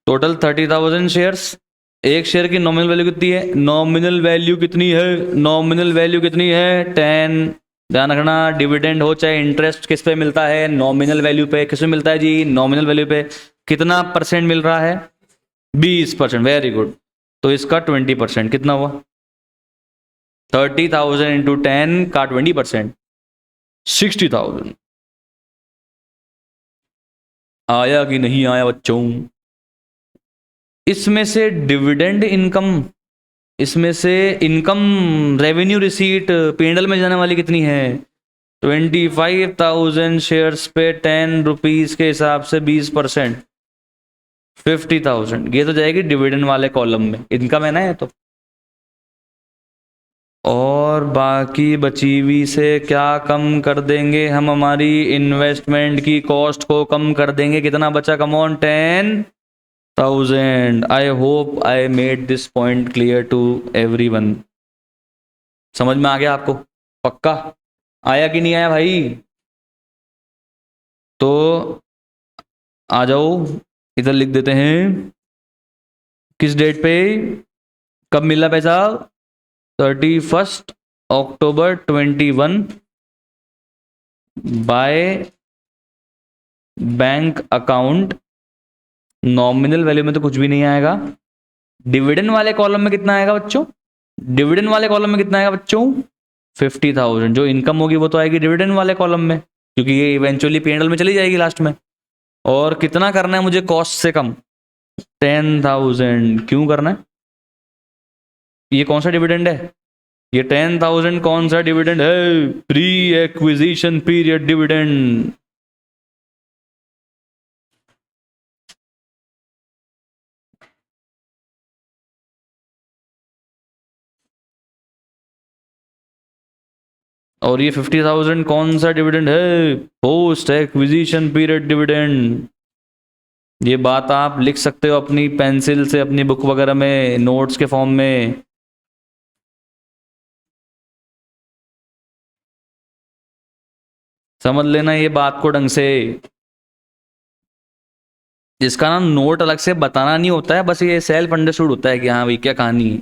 Total 30,000 shares. एक शेयर की नॉमिनल वैल्यू कितनी है? नॉमिनल वैल्यू कितनी है? नॉमिनल वैल्यू कितनी है? 10। ध्यान रखना, डिविडेंड हो चाहे इंटरेस्ट, किस पे मिलता है? नॉमिनल वैल्यू पे। किस पे मिलता है जी? नॉमिनल वैल्यू पे। कितना परसेंट मिल रहा है? 20%। Very good. तो इसका 20% कितना हुआ? 30,000 इंटू 10 का 20%, 60,000। आया कि नहीं आया बच्चों? इसमें से डिविडेंड इनकम, इसमें से इनकम रेवेन्यू रिसीट पेंडल में जाने वाली कितनी है? 25,000 शेयर्स पे 10 रुपीज के हिसाब से 20%, 50,000। ये तो जाएगी डिविडेंड वाले कॉलम में, इनकम है ना ये तो। और बाकी बची हुई से क्या कम कर देंगे हम? हमारी इन्वेस्टमेंट की कॉस्ट को कम कर देंगे। कितना बचा? Come on, 10,000। I hope I made this point clear to everyone. समझ में आ गया आपको? पक्का आया कि नहीं आया भाई? तो आ जाओ, इधर लिख देते हैं। किस डेट पे, कब मिला पैसा? 31 अक्टूबर 21 by bank account. Nominal value में तो कुछ भी नहीं आएगा। डिविडेंड वाले कॉलम में कितना आएगा बच्चों? डिविडेंड वाले कॉलम में कितना आएगा बच्चों? 50,000। जो इनकम होगी वो तो आएगी डिविडेंड वाले कॉलम में, क्योंकि ये इवेंचुअली पीएनएल में चली जाएगी लास्ट में। और कितना करना है मुझे कॉस्ट से कम? 10,000। क्यों करना है? ये कौन सा डिविडेंड है? ये 10,000 कौन सा डिविडेंड है? Pre acquisition period dividend. और ये 50,000 कौन सा डिविडेंड है? Post acquisition period dividend. ये बात आप लिख सकते हो अपनी पेंसिल से, अपनी बुक वगैरह में, नोट्स के फॉर्म में। समझ लेना ये बात को ढंग से। जिसका ना नोट अलग से बताना नहीं होता है, बस ये सेल्फ अंडरस्टूड होता है कि हाँ भाई क्या कहानी है।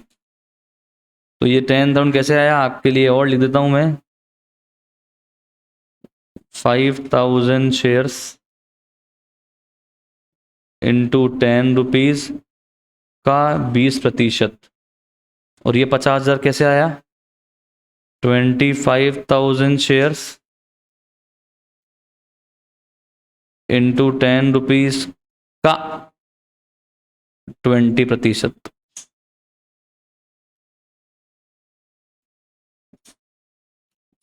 तो ये 10,000 कैसे आया आपके लिए और लिख देता हूं मैं। 5,000 शेयर्स इंटू 10 रुपीज का 20%। और ये 50,000 कैसे आया? 25,000 शेयर्स इंटू 10 रुपीज का 20%।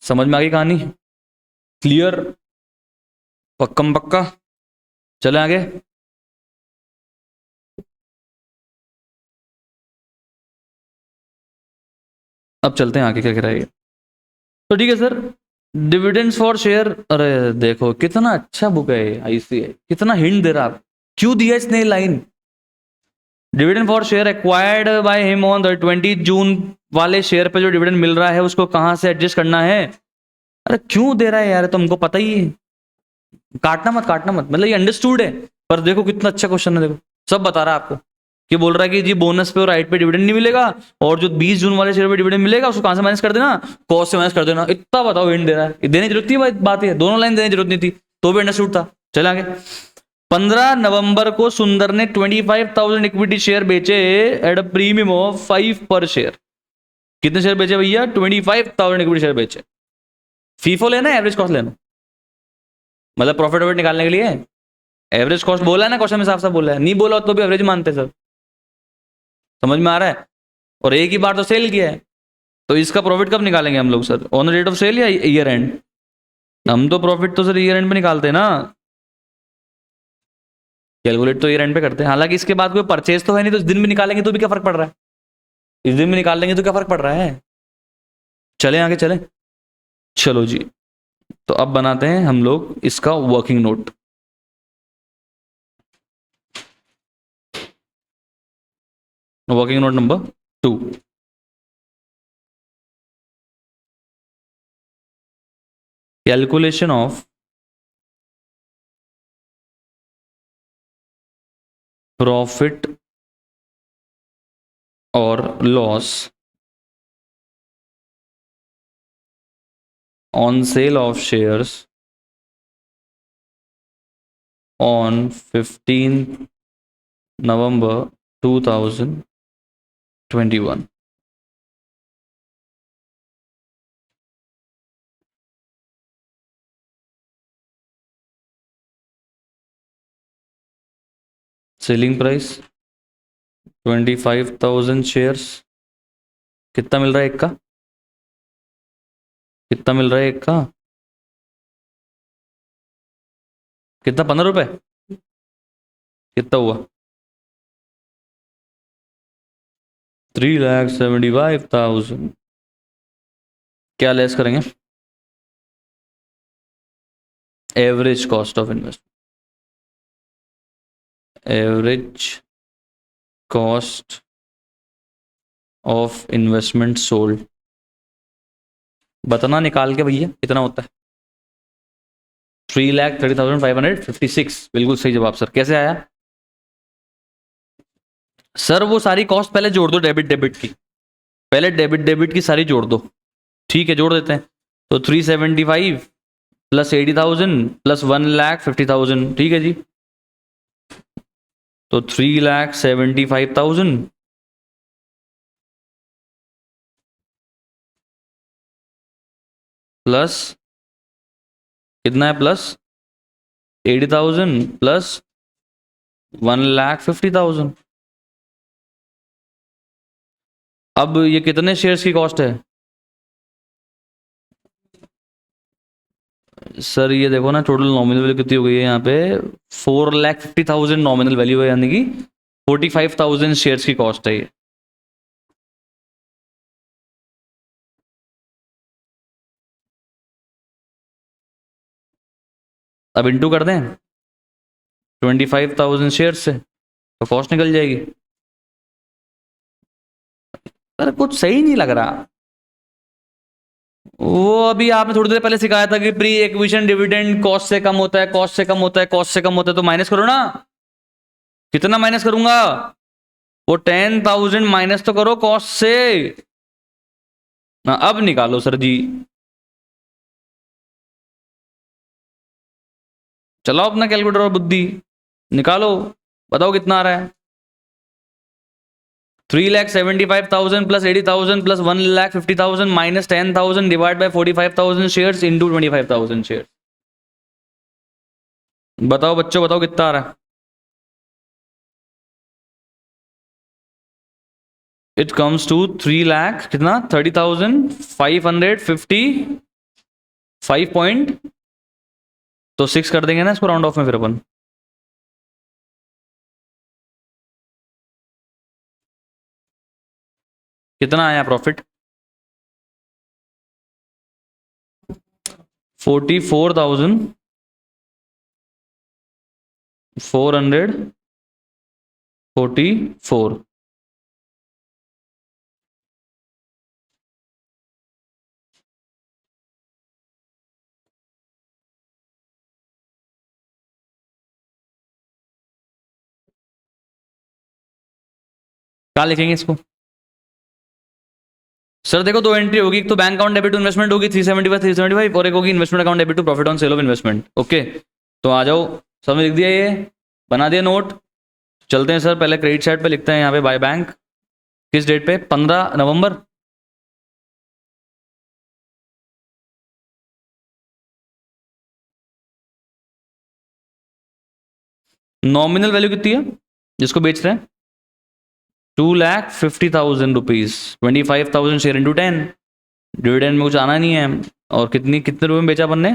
समझ में आ गई कहानी? क्लियर? पक्कम पक्का? चले आगे। अब चलते हैं आगे, क्या कह रहा है ये। तो ठीक है सर, डिविडेंड्स फॉर शेयर। अरे देखो कितना अच्छा बुक है आईसीए, कितना हिंट दे रहा है। क्यों दिया इसने line? Dividend for share acquired by him on the 20 जून वाले शेयर पे जो डिविडेंड मिल रहा है उसको कहां से एडजस्ट करना है? अरे क्यों दे रहा है यार, तुमको पता ही है। काटना मत, काटना मत, मतलब ये अंडरस्टूड है। पर देखो कितना अच्छा क्वेश्चन है, देखो सब बता रहा है आपको। कि बोल रहा है कि जी बोनस पे और राइट पे डिविडेंड नहीं मिलेगा, और जो 20 जून वाले शेयर पे डिविडेंड मिलेगा उसको कहां से माइनस कर देना? कॉस्ट से माइनस कर देना। इतना बताओ हिंट दे रहा है, देने की जरूरत थी? बात है, दोनों लाइन देने की जरूरत नहीं थी, तो भी अंडरस्टूड था। चले आगे। 15 नवंबर को सुंदर ने 25,000 इक्विटी शेयर बेचे एट अ प्रीमियम ऑफ 5 पर शेयर। कितने शेयर बेचे भैया? 25,000 इक्विटी शेयर बेचे। फीफो लेना है, एवरेज कॉस्ट लेना? मतलब प्रॉफिट वॉफिट निकालने के लिए एवरेज कॉस्ट बोला है ना क्वेश्चन में, साफ साफ बोला है। नहीं बोला तो भी एवरेज मानते सर। समझ में आ रहा है? और एक ही बार तो सेल किया है, तो इसका प्रॉफिट कब निकालेंगे हम लोग sir? On rate of sale या ईयर एंड? हम तो प्रॉफिट तो सर ईयर एंड पे निकालते हैं ना। कैलकुलेट तो ईयर एंड पे करते हैं। हालांकि इसके बाद कोई परचेज तो है नहीं, तो इस दिन में निकालेंगे तो भी क्या फर्क पड़ रहा है? इस दिन में निकाल लेंगे तो क्या फर्क पड़ रहा है? चले आगे चले। चलो जी, तो अब बनाते हैं हम लोग इसका working note. Working note number 2। Calculation of profit और loss on sale of shares on 15 November 2021। Selling price 25,000 shares. कितना मिल रहा है एक का? कितना मिल रहा है एक का? कितना? 15 रुपए? कितना हुआ? 3,75,000। क्या लेस करेंगे? Average cost of investment. Average cost of investment sold. बताना निकाल के भैया कितना होता है। 3,30,556। बिल्कुल सही जवाब सर। कैसे आया सर? वो सारी कॉस्ट पहले जोड़ दो, डेबिट डेबिट की। पहले डेबिट डेबिट की सारी जोड़ दो। ठीक है, जोड़ देते हैं। तो 375 प्लस 80,000 प्लस 1,50,000। ठीक है जी। तो 3,75,000 प्लस कितना है? Plus 80,000 plus 1,50,000। अब ये कितने शेयर्स की कॉस्ट है सर? ये देखो ना, टोटल नॉमिनल वैल्यू कितनी हो गई है यहाँ पे? 4,50,000 नॉमिनल वैल्यू है, यानी कि 45,000 शेयर्स की कॉस्ट है ये। अब इंटू कर दें 25,000 शेयर्स से, तो कॉस्ट निकल जाएगी। सर कुछ सही नहीं लग रहा। वो अभी आपने थोड़ी देर पहले सिखाया था कि प्री एक्विजिशन डिविडेंड कॉस्ट से कम होता है, कॉस्ट से कम होता है, कॉस्ट से कम होता है, तो माइनस करो ना। कितना माइनस करूंगा? वो 10,000 माइनस तो करो कॉस्ट से ना। अब निकालो सर जी, चलाओ अपना कैलकुलेटर और बुद्धि, निकालो। बताओ कितना आ रहा है? 3,75,000 plus 80,000 plus 1,50,000 minus 10,000 divide by 45,000 shares into 25,000 shares. बताओ बच्चों, बताओ कितना आ रहा है? इट कम्स टू 3 लाख कितना? 30,555 पॉइंट। तो 6 कर देंगे ना इसको राउंड ऑफ में फिर अपन। कितना आया प्रॉफिट? 44,444। कहाँ लिखेंगे इसको? सर देखो, दो एंट्री होगी, एक तो bank account debit to investment होगी 375 और एक होगी investment account debit to profit on sale of investment. Okay, तो आ जाओ, सबने लिख दिया, ये बना दिया नोट। चलते हैं सर, पहले क्रेडिट साइड पे लिखते हैं यहाँ पे बाय बैंक। किस डेट पे? 15 नवंबर। नॉमिनल वैल्यू कितनी है जिसको बेच रहे हैं? 2,50,000 रुपीज। 25,000 share into 10। डिविडेंड में कुछ आना नहीं है। और कितने रुपए में बेचा अपन ने?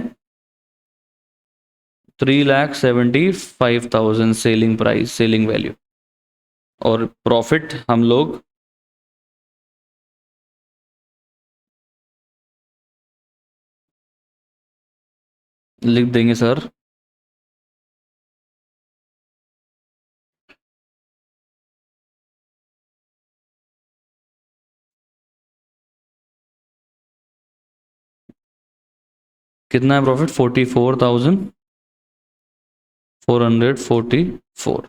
3,75,000 सेलिंग प्राइस, सेलिंग वैल्यू। और प्रॉफिट हम लोग लिख देंगे सर, कितना है प्रॉफिट? 44,444।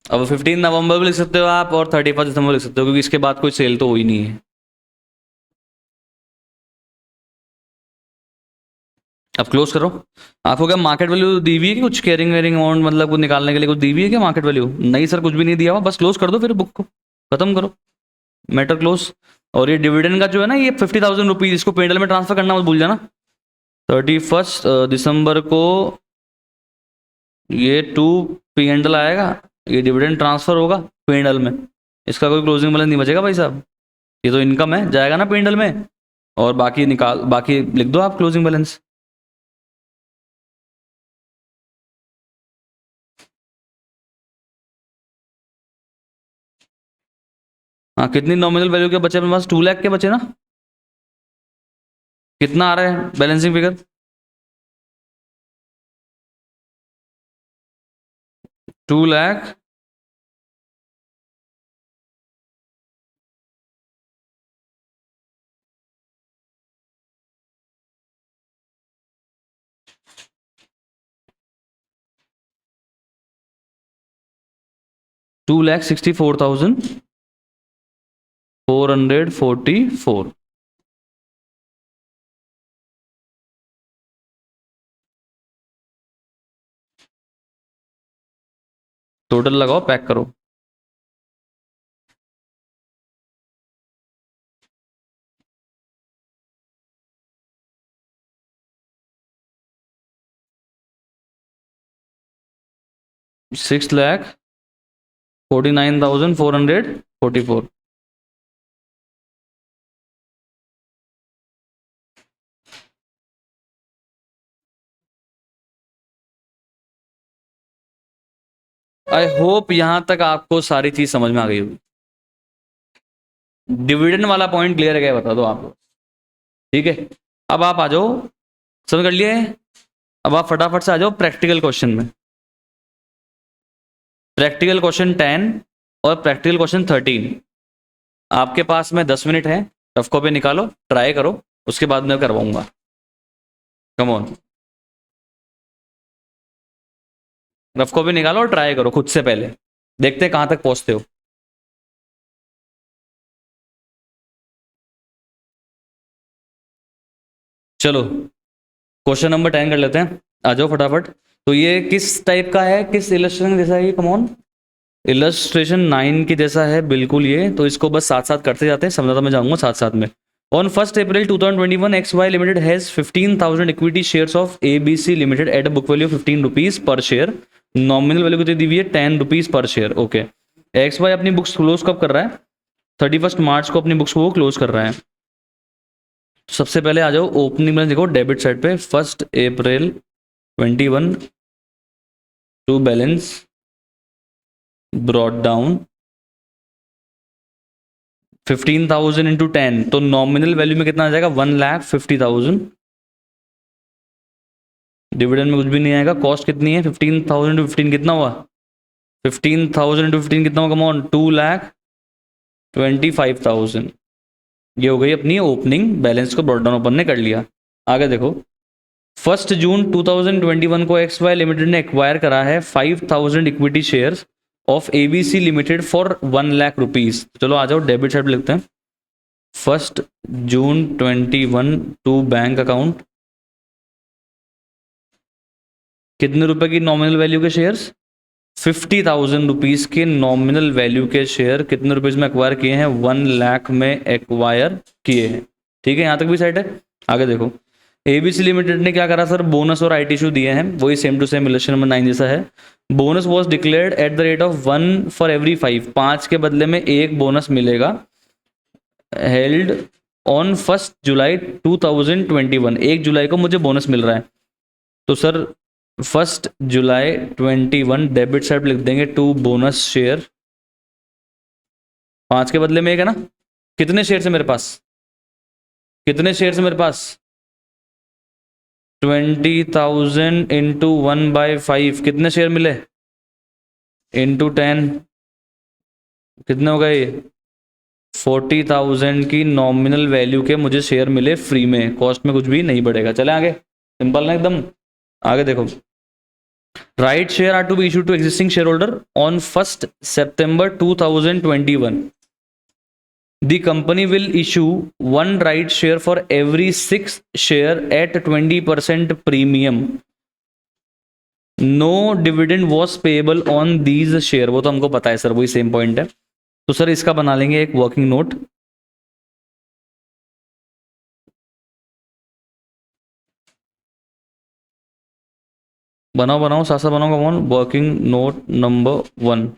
अब 15 नवंबर भी लिख सकते हो आप और 31 दिसंबर लिख सकते हो, क्योंकि इसके बाद कोई सेल तो हुई नहीं है। अब क्लोज करो। आपको क्या मार्केट वैल्यू दी हुई है कि कुछ कैरिंग वेरिंग अमाउंट, मतलब कुछ निकालने के लिए कुछ दी हुई है क्या मार्केट वैल्यू? नहीं सर, कुछ भी नहीं दिया हुआ, बस क्लोज कर दो फिर बुक को, खत्म करो, मैटर क्लोज। और ये डिविडेंड का जो है ना, ये 50,000 रुपीज, इसको पेडल में ट्रांसफर करना मत भूल जाना। 31 दिसंबर को ये टू पी एंडल आएगा, ये डिविडेंड ट्रांसफर होगा पी एंडल में, इसका कोई क्लोजिंग बैलेंस नहीं बचेगा भाई साहब, ये तो इनकम है, जाएगा ना पी एंडल में, और बाकी निकाल, बाकी लिख दो आप क्लोजिंग बैलेंस। हाँ, कितनी नॉमिनल वैल्यू के बचे अपने पास? 2 लाख के बचे ना? कितना आ रहा है बैलेंसिंग फिगर? 2 लाख 2,64,444 टोटल लगाओ, पैक करो। $6,49,444। आई होप यहां तक आपको सारी चीज समझ में आ गई होगी। डिविडेंड वाला पॉइंट क्लियर है क्या, बता दो आप। ठीक है, अब आप आ जाओ, समझ कर लिए? अब आप फटाफट से आ जाओ प्रैक्टिकल क्वेश्चन में। प्रैक्टिकल क्वेश्चन 10 और प्रैक्टिकल क्वेश्चन 13। आपके पास में 10 मिनट है, रफ कॉपी निकालो, ट्राई करो, उसके बाद मैं करवाऊंगा। कम ऑन, रफ कॉपी निकालो और ट्राई करो खुद से, पहले देखते हैं कहां तक पहुंचते हो। चलो क्वेश्चन नंबर 10 कर लेते हैं, आ जाओ फटाफट। तो ये किस टाइप का है, किस इलस्ट्रेशन जैसा है ये? कम ऑन, इलस्ट्रेशन 9 के जैसा है बिल्कुल ये, तो इसको बस साथ साथ करते जाते हैं, समझाता मैं जाऊंगा साथ साथ में। On 1 April 2021 XY Limited has 15,000 equity shares of ABC Limited at a book value 15 rupees per share. Nominal value कितनी दी हुई है? 10 rupees per share. Okay, XY अपनी बुक्स क्लोज कब कर रहा है? 31 मार्च को अपनी बुक्स को वो क्लोज कर रहा है। सबसे पहले आ जाओ ओपनिंग बैलेंस देखो डेबिट साइड पे, 1 April 21 to balance brought down 15,000 into 10, तो नॉमिनल वैल्यू में कितना आ जाएगा? 1,50,000। डिविडेंड में कुछ भी नहीं आएगा। कॉस्ट कितनी है? 15,000 इंटू 15 कितना हुआ? 15,000 इंटू 15 कितना होगा? कमॉन, 2,25,000। ये हो गई अपनी ओपनिंग बैलेंस को ब्रॉट डाउन अपन ने कर लिया। आगे देखो, 1 जून 2021 को XY लिमिटेड ने एक्वायर करा है 5,000 equity shares of ABC limited for 1 lakh rupees. चलो आ जाओ डेबिट साइड लिखते हैं। 1 जून 21 टू बैंक अकाउंट, कितने रुपए की नॉमिनल वैल्यू के शेयर्स? 50,000 रुपीज के नॉमिनल वैल्यू के शेयर कितने रुपीज में एक्वायर किए हैं? 1 लाख में एक्वायर किए हैं। ठीक है, यहां तक भी सेट है। आगे देखो, ABC लिमिटेड ने क्या करा सर? बोनस और IT इशू दिए हैं, वही same to same election number 9 जैसा है। Bonus was declared at the rate of 1 for every 5, 5 के बदले में एक बोनस मिलेगा। हेल्ड ऑन 1 जुलाई 2021, 1 जुलाई को मुझे बोनस मिल रहा है, तो सर 1 जुलाई 21 डेबिट साइड लिख देंगे टू बोनस शेयर। 5 के बदले में एक है ना? कितने शेयर है मेरे पास? कितने शेयर है मेरे पास? 20,000 इंटू 1/5, कितने शेयर मिले? इंटू 10, कितने हो गए? 40,000 की नॉमिनल वैल्यू के मुझे शेयर मिले फ्री में, कॉस्ट में कुछ भी नहीं बढ़ेगा। चले आगे, सिंपल ना एकदम। आगे देखो, right share are to be issue to existing share holder on 1 September 2021। The company will issue 1 right share for every 6 share at 20% premium. No dividend was payable on these share। वो तो हमको पता है sir, वही same point है। तो sir इसका बना लेंगे एक वर्किंग नोट। बनाओ बनाओ, साथ साथ बनाओ, कमॉन। Working note number 1।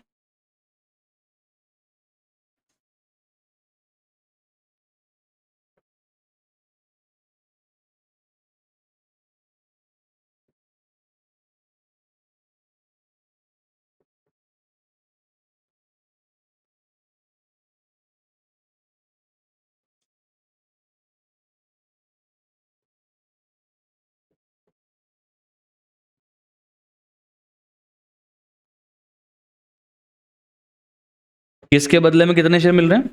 किसके बदले में कितने शेयर मिल रहे हैं?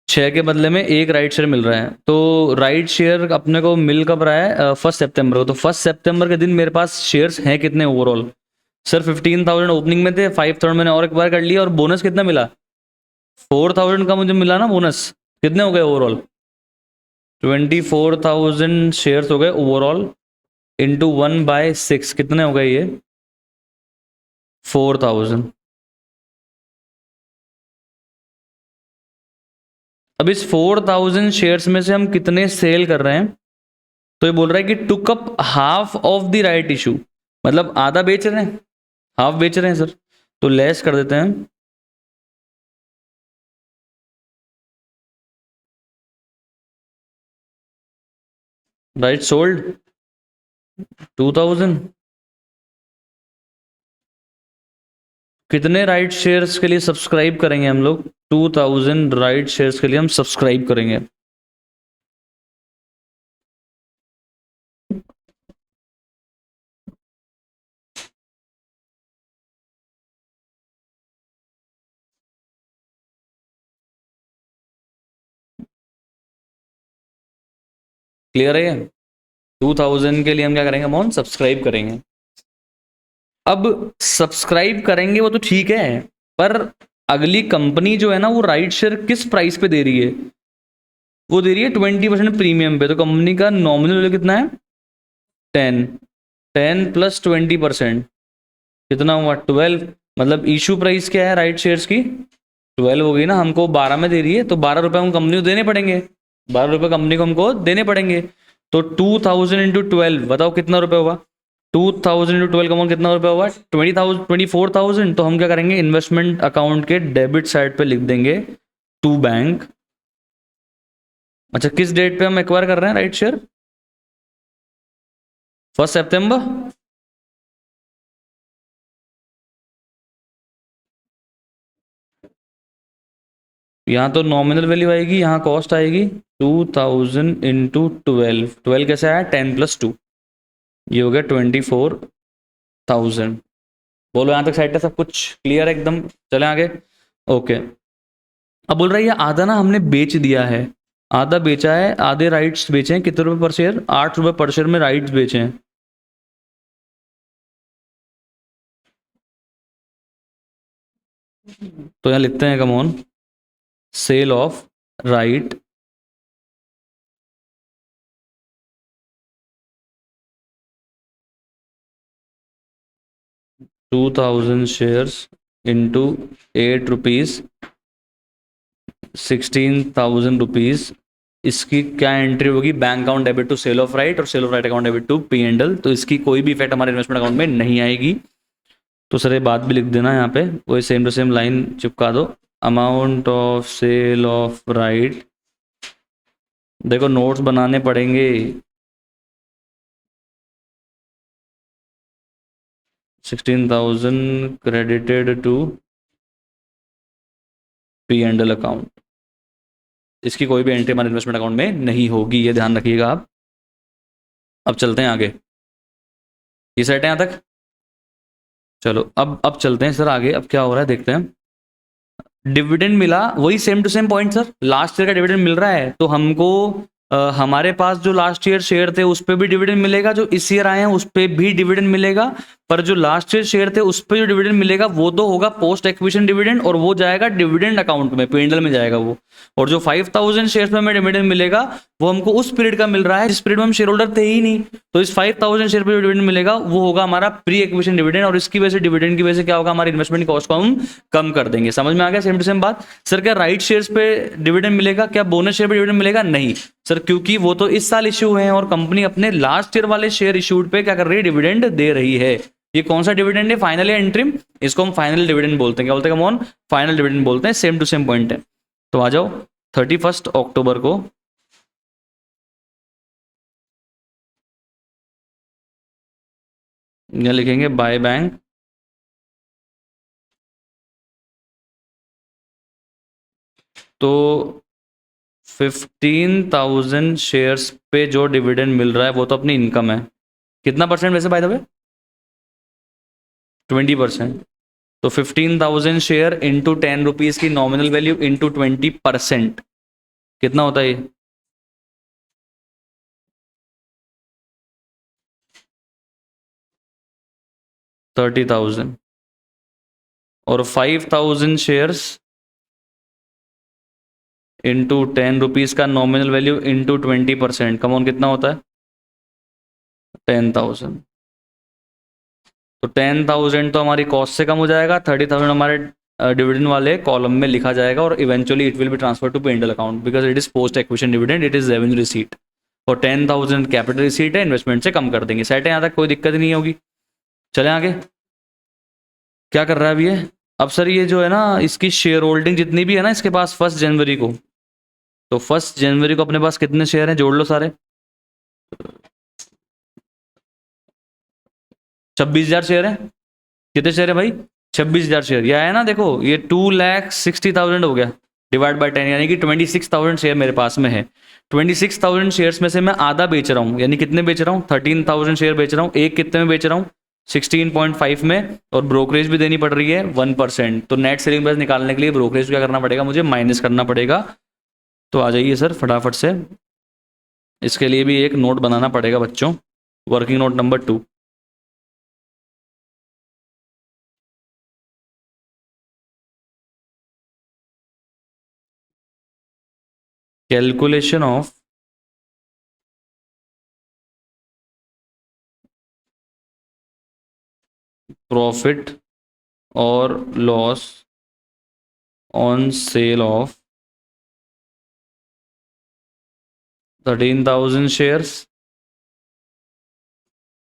6 के बदले में एक राइट शेयर मिल रहा है। तो राइट शेयर अपने को मिल कब रहा है? 1 सितंबर को। तो 1 सितंबर के दिन मेरे पास शेयर्स हैं कितने ओवरऑल? सर 15,000 ओपनिंग में थे, 5,000 मैंने और एक बार कर लिया, और बोनस कितना मिला? 4,000 का मुझे मिला ना बोनस। कितने हो गए ओवरऑल? 24,000 शेयर्स हो गए ओवरऑल। इंटू 1/6 कितने हो गए ये? 4,000। अब इस 4,000 शेयर्स में से हम कितने सेल कर रहे हैं? तो ये बोल रहा है कि took up half of the right issue, मतलब आधा बेच रहे हैं, हाफ बेच रहे हैं सर। तो लेस कर देते हैं। Right sold 2,000। कितने राइट शेयर्स के लिए सब्सक्राइब करेंगे हम लोग? 2,000 राइट शेयर्स के लिए हम सब्सक्राइब करेंगे। क्लियर है ये? 2,000 के लिए हम क्या करेंगे अमाउंट? सब्सक्राइब करेंगे। अब सब्सक्राइब करेंगे वो तो ठीक है, पर अगली कंपनी जो है ना, वो राइट शेयर किस प्राइस पे दे रही है? वो दे रही है 20% प्रीमियम पे। तो कंपनी का नॉमिनल वैल्यू कितना है? 10। 10 प्लस 20% कितना हुआ? 12। मतलब इशू प्राइस क्या है राइट शेयर्स की? 12 हो गई ना। हमको 12 में दे रही है, तो 12 रुपये हम कंपनी को देने पड़ेंगे। 12 रुपये कंपनी को हमको देने पड़ेंगे। तो 2,000 इंटू 12 बताओ कितना रुपये हुआ? 2,000 इंटू 12 का अमाउंट कितना रुपये हुआ? 20,000, 24,000। तो हम क्या करेंगे? इन्वेस्टमेंट अकाउंट के डेबिट साइड पे लिख देंगे टू बैंक। अच्छा, किस डेट पे हम एक्वायर कर रहे हैं राइट शेयर? 1 सितंबर। यहाँ तो नॉमिनल वैल्यू आएगी, यहाँ कॉस्ट आएगी। 2,000 इंटू 12। 12 कैसे आया? 10 प्लस 2, ये हो गया 24,000। बोलो यहाँ तक साइड है सब कुछ क्लियर है एकदम? चले आगे। ओके। अब बोल रहा है ये आधा ना हमने बेच दिया है, आधा बेचा है, आधे राइट्स बेचे हैं। कितने रुपए पर शेयर? 8 रुपए पर शेयर में राइट्स बेचे हैं। तो यहाँ लिखते हैं come on, sale of right 2,000 shares into 8 rupees 16,000 rupees. इसकी क्या एंट्री होगी? Bank account debit to sale of right और sale of right account debit to P&L। तो इसकी कोई भी इफेक्ट हमारे इन्वेस्टमेंट अकाउंट में नहीं आएगी। तो सर ये बात भी लिख देना यहाँ पे, वही सेम टू सेम लाइन चिपका दो। Amount of sale of right, देखो नोट्स बनाने पड़ेंगे। 16,000 क्रेडिटेड टू P&L अकाउंट। इसकी कोई भी एंट्री हमारे इन्वेस्टमेंट अकाउंट में नहीं होगी, ये ध्यान रखिएगा आप। अब चलते हैं आगे। ये सेट है यहाँ तक? चलो अब चलते हैं सर आगे। अब क्या हो रहा है देखते हैं। डिविडेंड मिला, वही same to same point sir. Last year का डिविडेंड मिल रहा है, तो हमको हमारे पास जो लास्ट ईयर शेयर थे उस पर भी डिविडेंड मिलेगा, जो इस ईयर आए हैं उस पर भी डिविडेंड मिलेगा, पर जो लास्ट ईयर शेयर थे उस पर जो डिविडेंड मिलेगा वो तो होगा पोस्ट एक्विजिशन डिविडेंड, और वो जाएगा डिविडेंड अकाउंट में, पेंडल में जाएगा वो। और जो 5000 शेयर्स में हमें डिविडेंड मिलेगा वो हमको उस पीरियड का मिल रहा है जिस पीरियड में हम शेयर होल्डर थे ही नहीं। तो इस 5000 शेयर पर जो डिविडेंड मिलेगा वो होगा हमारा प्री एक्विजिशन डिविडेंड, और इसकी वजह से डिविडेंड की वजह से क्या होगा, हमारी इन्वेस्टमेंट कॉस्ट को हम कम कर देंगे। समझ में आ गया सेम टू सेम बात। सर क्या राइट शेयर्स पे डिविडेंड मिलेगा, क्या बोनस शेयर पे डिविडेंड मिलेगा? नहीं सर, क्योंकि वो तो इस साल इश्यू हुए हैं और कंपनी अपने लास्ट ईयर वाले शेयर इश्यूड पे क्या कर रही है, डिविडेंड दे रही है। ये कौन सा डिविडेंड है, फाइनल या इंटरिम? इसको हम फाइनल डिविडेंड बोलते हैं। क्या बोलते हैं कमॉन? फाइनल डिविडेंड बोलते हैं। सेम टू सेम पॉइंट है। तो आ जाओ 31 अक्टूबर को यहाँ लिखेंगे बाय बैंक तो 15,000 शेयर्स पे जो डिविडेंड मिल रहा है वो तो अपनी इनकम है। कितना परसेंट वैसे बाय द वे? 20%। तो 15,000 शेयर इंटू 10 रुपीज की नॉमिनल वैल्यू इंटू 20%, कितना होता है ये? 30,000। और 5,000 शेयर्स इंटू 10 रुपीज का नॉमिनल वैल्यू इंटू 20%, कमॉन कितना होता है? 10,000। तो 10,000 तो हमारी कॉस्ट से कम हो जाएगा, 30,000 हमारे डिविडेंड वाले कॉलम में लिखा जाएगा, और eventually it will be transfer to P and L account because it is post acquisition dividend, it is revenue receipt. और 10,000 कैपिटल रिसीट है, इन्वेस्टमेंट से कम कर देंगे। सेट है यहाँ तक, कोई दिक्कत नहीं होगी। चले आगे। क्या कर रहा है अभी ये? अब सर ये जो है ना, इसकी शेयर होल्डिंग जितनी भी है ना इसके पास 1 जनवरी को, तो 1 जनवरी को अपने पास कितने शेयर हैं, जोड़ लो सारे। 26,000 शेयर है। कितने शेयर है भाई? 26,000 शेयर। यह है ना, देखो ये 2,60,000 हो गया डिवाइड बाय 10, यानी कि 26,000 शेयर मेरे पास में है। 26,000 शेयर्स में से मैं आधा बेच रहा हूँ, यानी कितने बेच रहा हूँ? 13,000 शेयर बेच रहा हूँ। एक कितने में बेच रहा हूँ? 16.5 में। और ब्रोकरेज भी देनी पड़ रही है 1%। तो नेट सेलिंग प्राइस निकालने के लिए ब्रोकरेज क्या करना पड़ेगा, मुझे माइनस करना पड़ेगा। तो आ जाइए सर फटाफट से, इसके लिए भी एक नोट बनाना पड़ेगा बच्चों, working note number 2। Calculation of profit और loss on sale of 13,000 shares.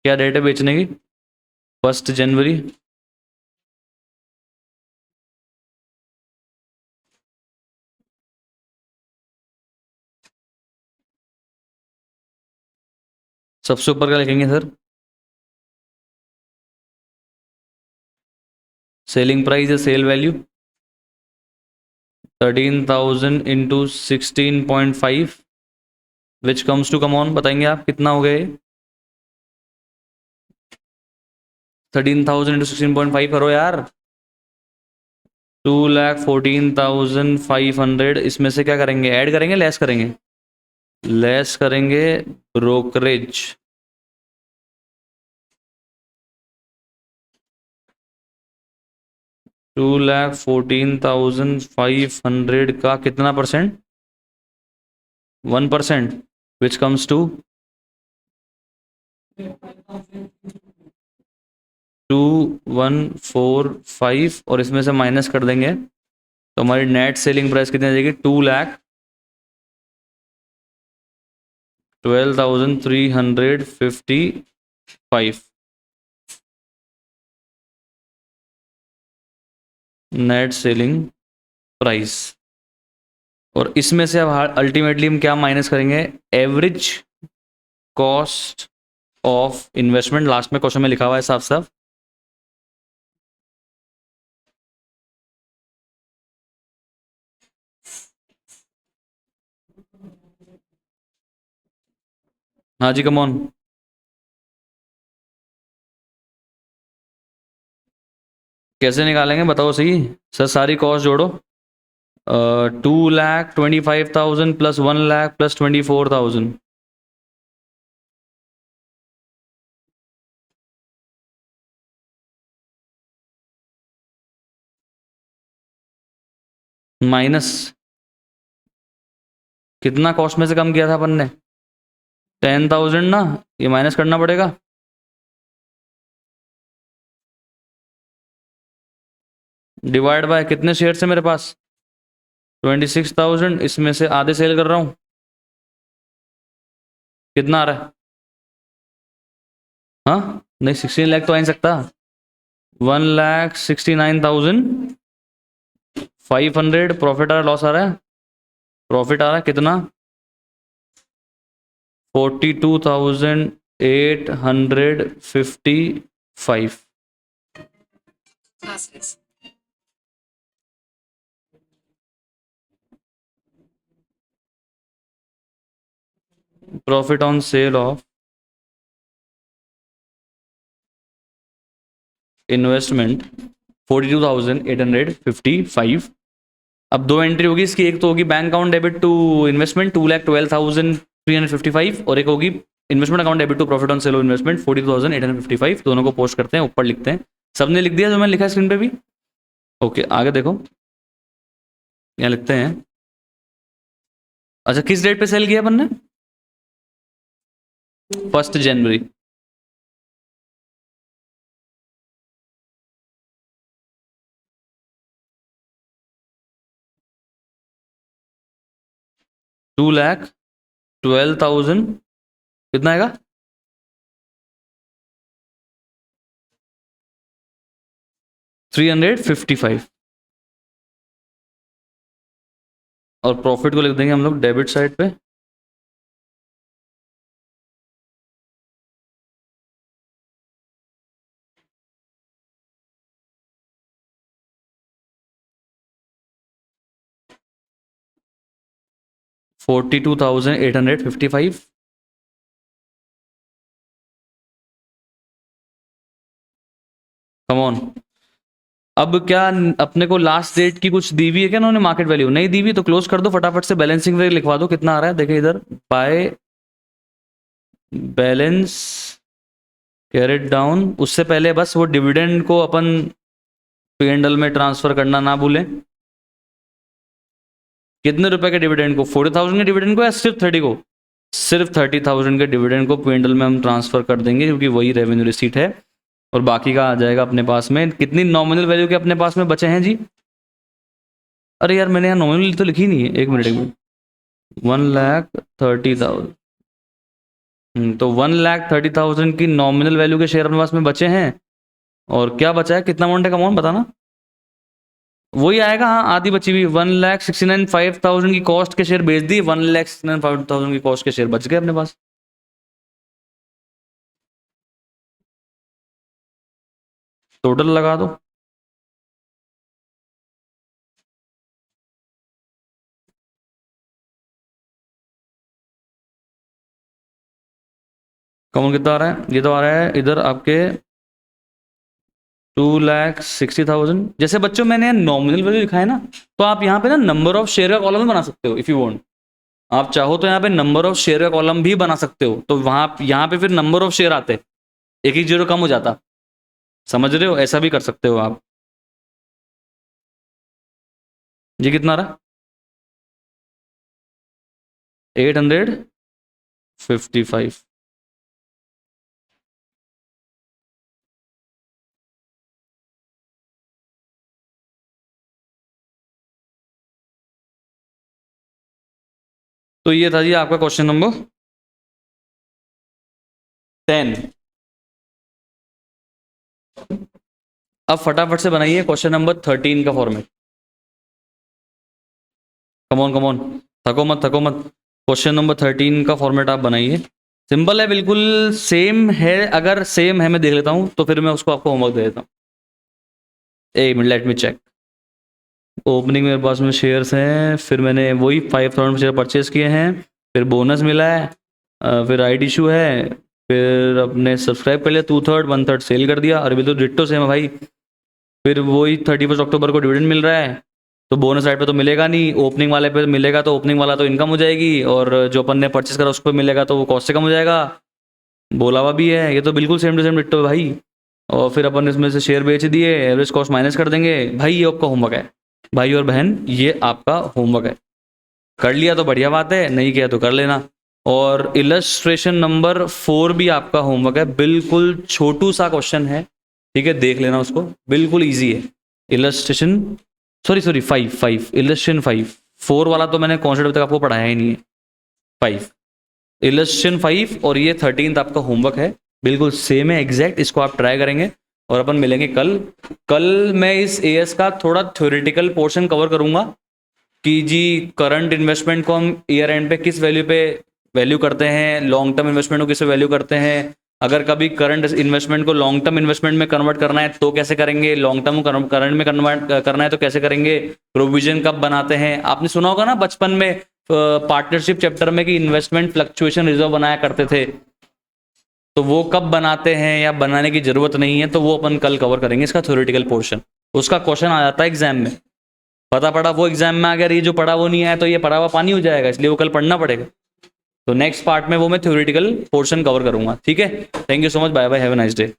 क्या डेट है बेचने की? 1 जनवरी। सबसे ऊपर क्या लिखेंगे सर? सेलिंग प्राइस या sale value. 13,000 into 16.5 which comes to, come on बताएंगे आप कितना हो गया? 13,000 इंटू 16.5 करो यार। 2,14,500। इसमें से क्या करेंगे, ऐड करेंगे लेस करेंगे? लेस करेंगे ब्रोकरेज। 2,14,500 का कितना परसेंट? 1%, which comes to 2,145। और इसमें से माइनस कर देंगे तो हमारी नेट सेलिंग प्राइस कितनी आ जाएगी? 2,12,355 नेट सेलिंग प्राइस। और इसमें से अब अल्टीमेटली हम क्या माइनस करेंगे? Average cost of investment. Last में क्वेश्चन में लिखा हुआ है साफ साफ। हाँ जी कम ऑन। कैसे निकालेंगे बताओ सही सर? सारी कॉस्ट जोड़ो। 2,25,000 प्लस 1,00,000 प्लस 24,000। माइनस कितना कॉस्ट में से कम किया था अपन ने? 10,000 ना, ये माइनस करना पड़ेगा। डिवाइड बाय कितने शेयर है मेरे पास? 26,000, इसमें से आधे सेल कर रहा हूँ, कितना आ रहा है? हाँ नहीं, 16 लाख तो आ नहीं सकता। 1,69,500 प्रॉफिट आ रहा है, लॉस आ रहा है? प्रॉफिट आ रहा है कितना? 42,855। Profit on sale of investment 42,855। अब दो एंट्री होगी इसकी, एक तो होगी bank account debit to investment 2,12,355 और एक होगी investment account debit to profit on sale of investment 42,855। दोनों को पोस्ट करते हैं, ऊपर लिखते हैं। सबने लिख दिया जो मैंने लिखा है स्क्रीन पे भी? ओके, आगे देखो, यहाँ लिखते हैं। अच्छा, किस डेट पे सेल किया अपन ने? 1 जनवरी। $2,12,000 कितना आएगा? 355। और प्रॉफिट को लिख देंगे हम लोग डेबिट साइड पे। $42,855। Come on. अब क्या अपने को लास्ट डेट की कुछ दी हुई है क्या उन्होंने? मार्केट वैल्यू नहीं दी हुई तो क्लोज कर दो फटाफट से, बैलेंसिंग फिगर लिखवा दो कितना आ रहा है। देखिए इधर, बाय बैलेंस कैरेट डाउन। उससे पहले बस वो डिविडेंड को अपन P&L में ट्रांसफर करना ना भूलें। कितने रुपए के डिविडेंड को? 40,000 के डिविडेंड को या सिर्फ 30 को? सिर्फ 30,000 के डिविडेंड को P&L में हम ट्रांसफर कर देंगे, क्योंकि वही रेवेन्यू रिसीट है। और बाकी का आ जाएगा अपने पास में। कितनी नॉमिनल वैल्यू के अपने पास में बचे हैं जी? अरे यार, मैंने यहाँ नॉमिनल तो लिखी नहीं है। एक मिनट 1,30,000। तो 1,30,000 की नॉमिनल वैल्यू के शेयर अपने पास में बचे हैं। और क्या बचा है? कितना अमाउंट है? का अमाउंट बताना। वही आएगा, हाँ, आधी बची हुई 1,69,500 की कॉस्ट के शेयर बेच दी, 1,69,500 की कॉस्ट के शेयर बच गए अपने पास। टोटल लगा दो। कौन कितना आ रहा है? ये तो आ रहा है इधर आपके 2,60,000। जैसे बच्चों मैंने नॉमिनल वैल्यू लिखा है ना, तो आप यहाँ पे ना नंबर ऑफ शेयर का कॉलम बना सकते हो इफ यू वांट। आप चाहो तो यहाँ पे नंबर ऑफ शेयर का कॉलम भी बना सकते हो, तो वहां यहाँ पे फिर नंबर ऑफ शेयर आते, एक एक जीरो कम हो जाता। समझ रहे हो? ऐसा भी कर सकते हो आप। ये कितना आ रहा? 855। तो ये था जी आपका क्वेश्चन नंबर 10। अब फटाफट से बनाइए क्वेश्चन नंबर 13 का फॉर्मेट। कमॉन कमॉन, थको मत थको मत। क्वेश्चन नंबर 13 का फॉर्मेट आप बनाइए। सिंपल है, बिल्कुल सेम है। अगर सेम है, मैं देख लेता हूं, तो फिर मैं उसको आपको होमवर्क दे देता हूं। एक minute, let me check. Opening मेरे पास में शेयर्स हैं, फिर मैंने वही 5,000 शेयर परचेज किए हैं, फिर बोनस मिला है, फिर राइट इशू है, फिर अपने सब्सक्राइब कर लिया 2/3, 1/3 सेल कर दिया। अरे भी तो डिट्टो सेम है भाई। फिर वही 31 अक्टूबर को डिविडेंड मिल रहा है, तो बोनस साइड पे तो मिलेगा नहीं, ओपनिंग वाले पे मिलेगा, तो ओपनिंग वाला तो इनकम हो जाएगी, और जो अपन ने परचेस करा उस पर मिलेगा तो वो कॉस्ट से कम हो जाएगा। बोला हुआ भी है, ये तो बिल्कुल सेम टू सेम डिट्टो है भाई। और फिर अपन इसमें से शेयर बेच दिए, एवरेज कॉस्ट माइनस कर देंगे भाई। ये आपका होमवर्क है, भाई और बहन, ये आपका होमवर्क है। कर लिया तो बढ़िया बात है, नहीं किया तो कर लेना। और इलस्ट्रेशन नंबर 4 भी आपका होमवर्क है, बिल्कुल छोटू सा क्वेश्चन है, ठीक है, देख लेना उसको, बिल्कुल इजी है। इलस्ट्रेशन, सॉरी 5 इलस्ट्रेशन 4 वाला तो मैंने कॉन्सेप्ट अभी तक आपको पढ़ाया ही नहीं है। 5 इलस्ट्रेशन 5 और ये 13th आपका होमवर्क है, बिल्कुल सेम है एग्जैक्ट। इसको आप ट्राई करेंगे और अपन मिलेंगे कल। कल मैं इस एएस का थोड़ा थ्योरेटिकल पोर्शन कवर करूंगा कि जी करंट इन्वेस्टमेंट को हम ईयर एंड पे किस वैल्यू पे वैल्यू करते हैं, लॉन्ग टर्म इन्वेस्टमेंट को किस वैल्यू करते हैं, अगर कभी करंट इन्वेस्टमेंट को लॉन्ग टर्म इन्वेस्टमेंट में कन्वर्ट करना है तो कैसे करेंगे, लॉन्ग टर्म को करंट में कन्वर्ट करना है तो कैसे करेंगे, प्रोविजन कब बनाते हैं। आपने सुना होगा ना बचपन में पार्टनरशिप चैप्टर में कि इन्वेस्टमेंट फ्लक्चुएशन रिजर्व बनाया करते थे, तो वो कब बनाते हैं या बनाने की जरूरत नहीं है, तो वो अपन कल कवर करेंगे इसका थ्योरेटिकल पोर्शन। उसका क्वेश्चन आ जाता है एग्जाम में, पता पड़ा वो एग्जाम में, अगर ये जो पढ़ा वो नहीं आया तो ये पढ़ा हुआ पानी हो जाएगा, इसलिए वो कल पढ़ना पड़ेगा। तो नेक्स्ट पार्ट में वो मैं थ्योरेटिकल पोर्शन कवर करूंगा, ठीक है। Thank you so much, bye bye, have a nice day.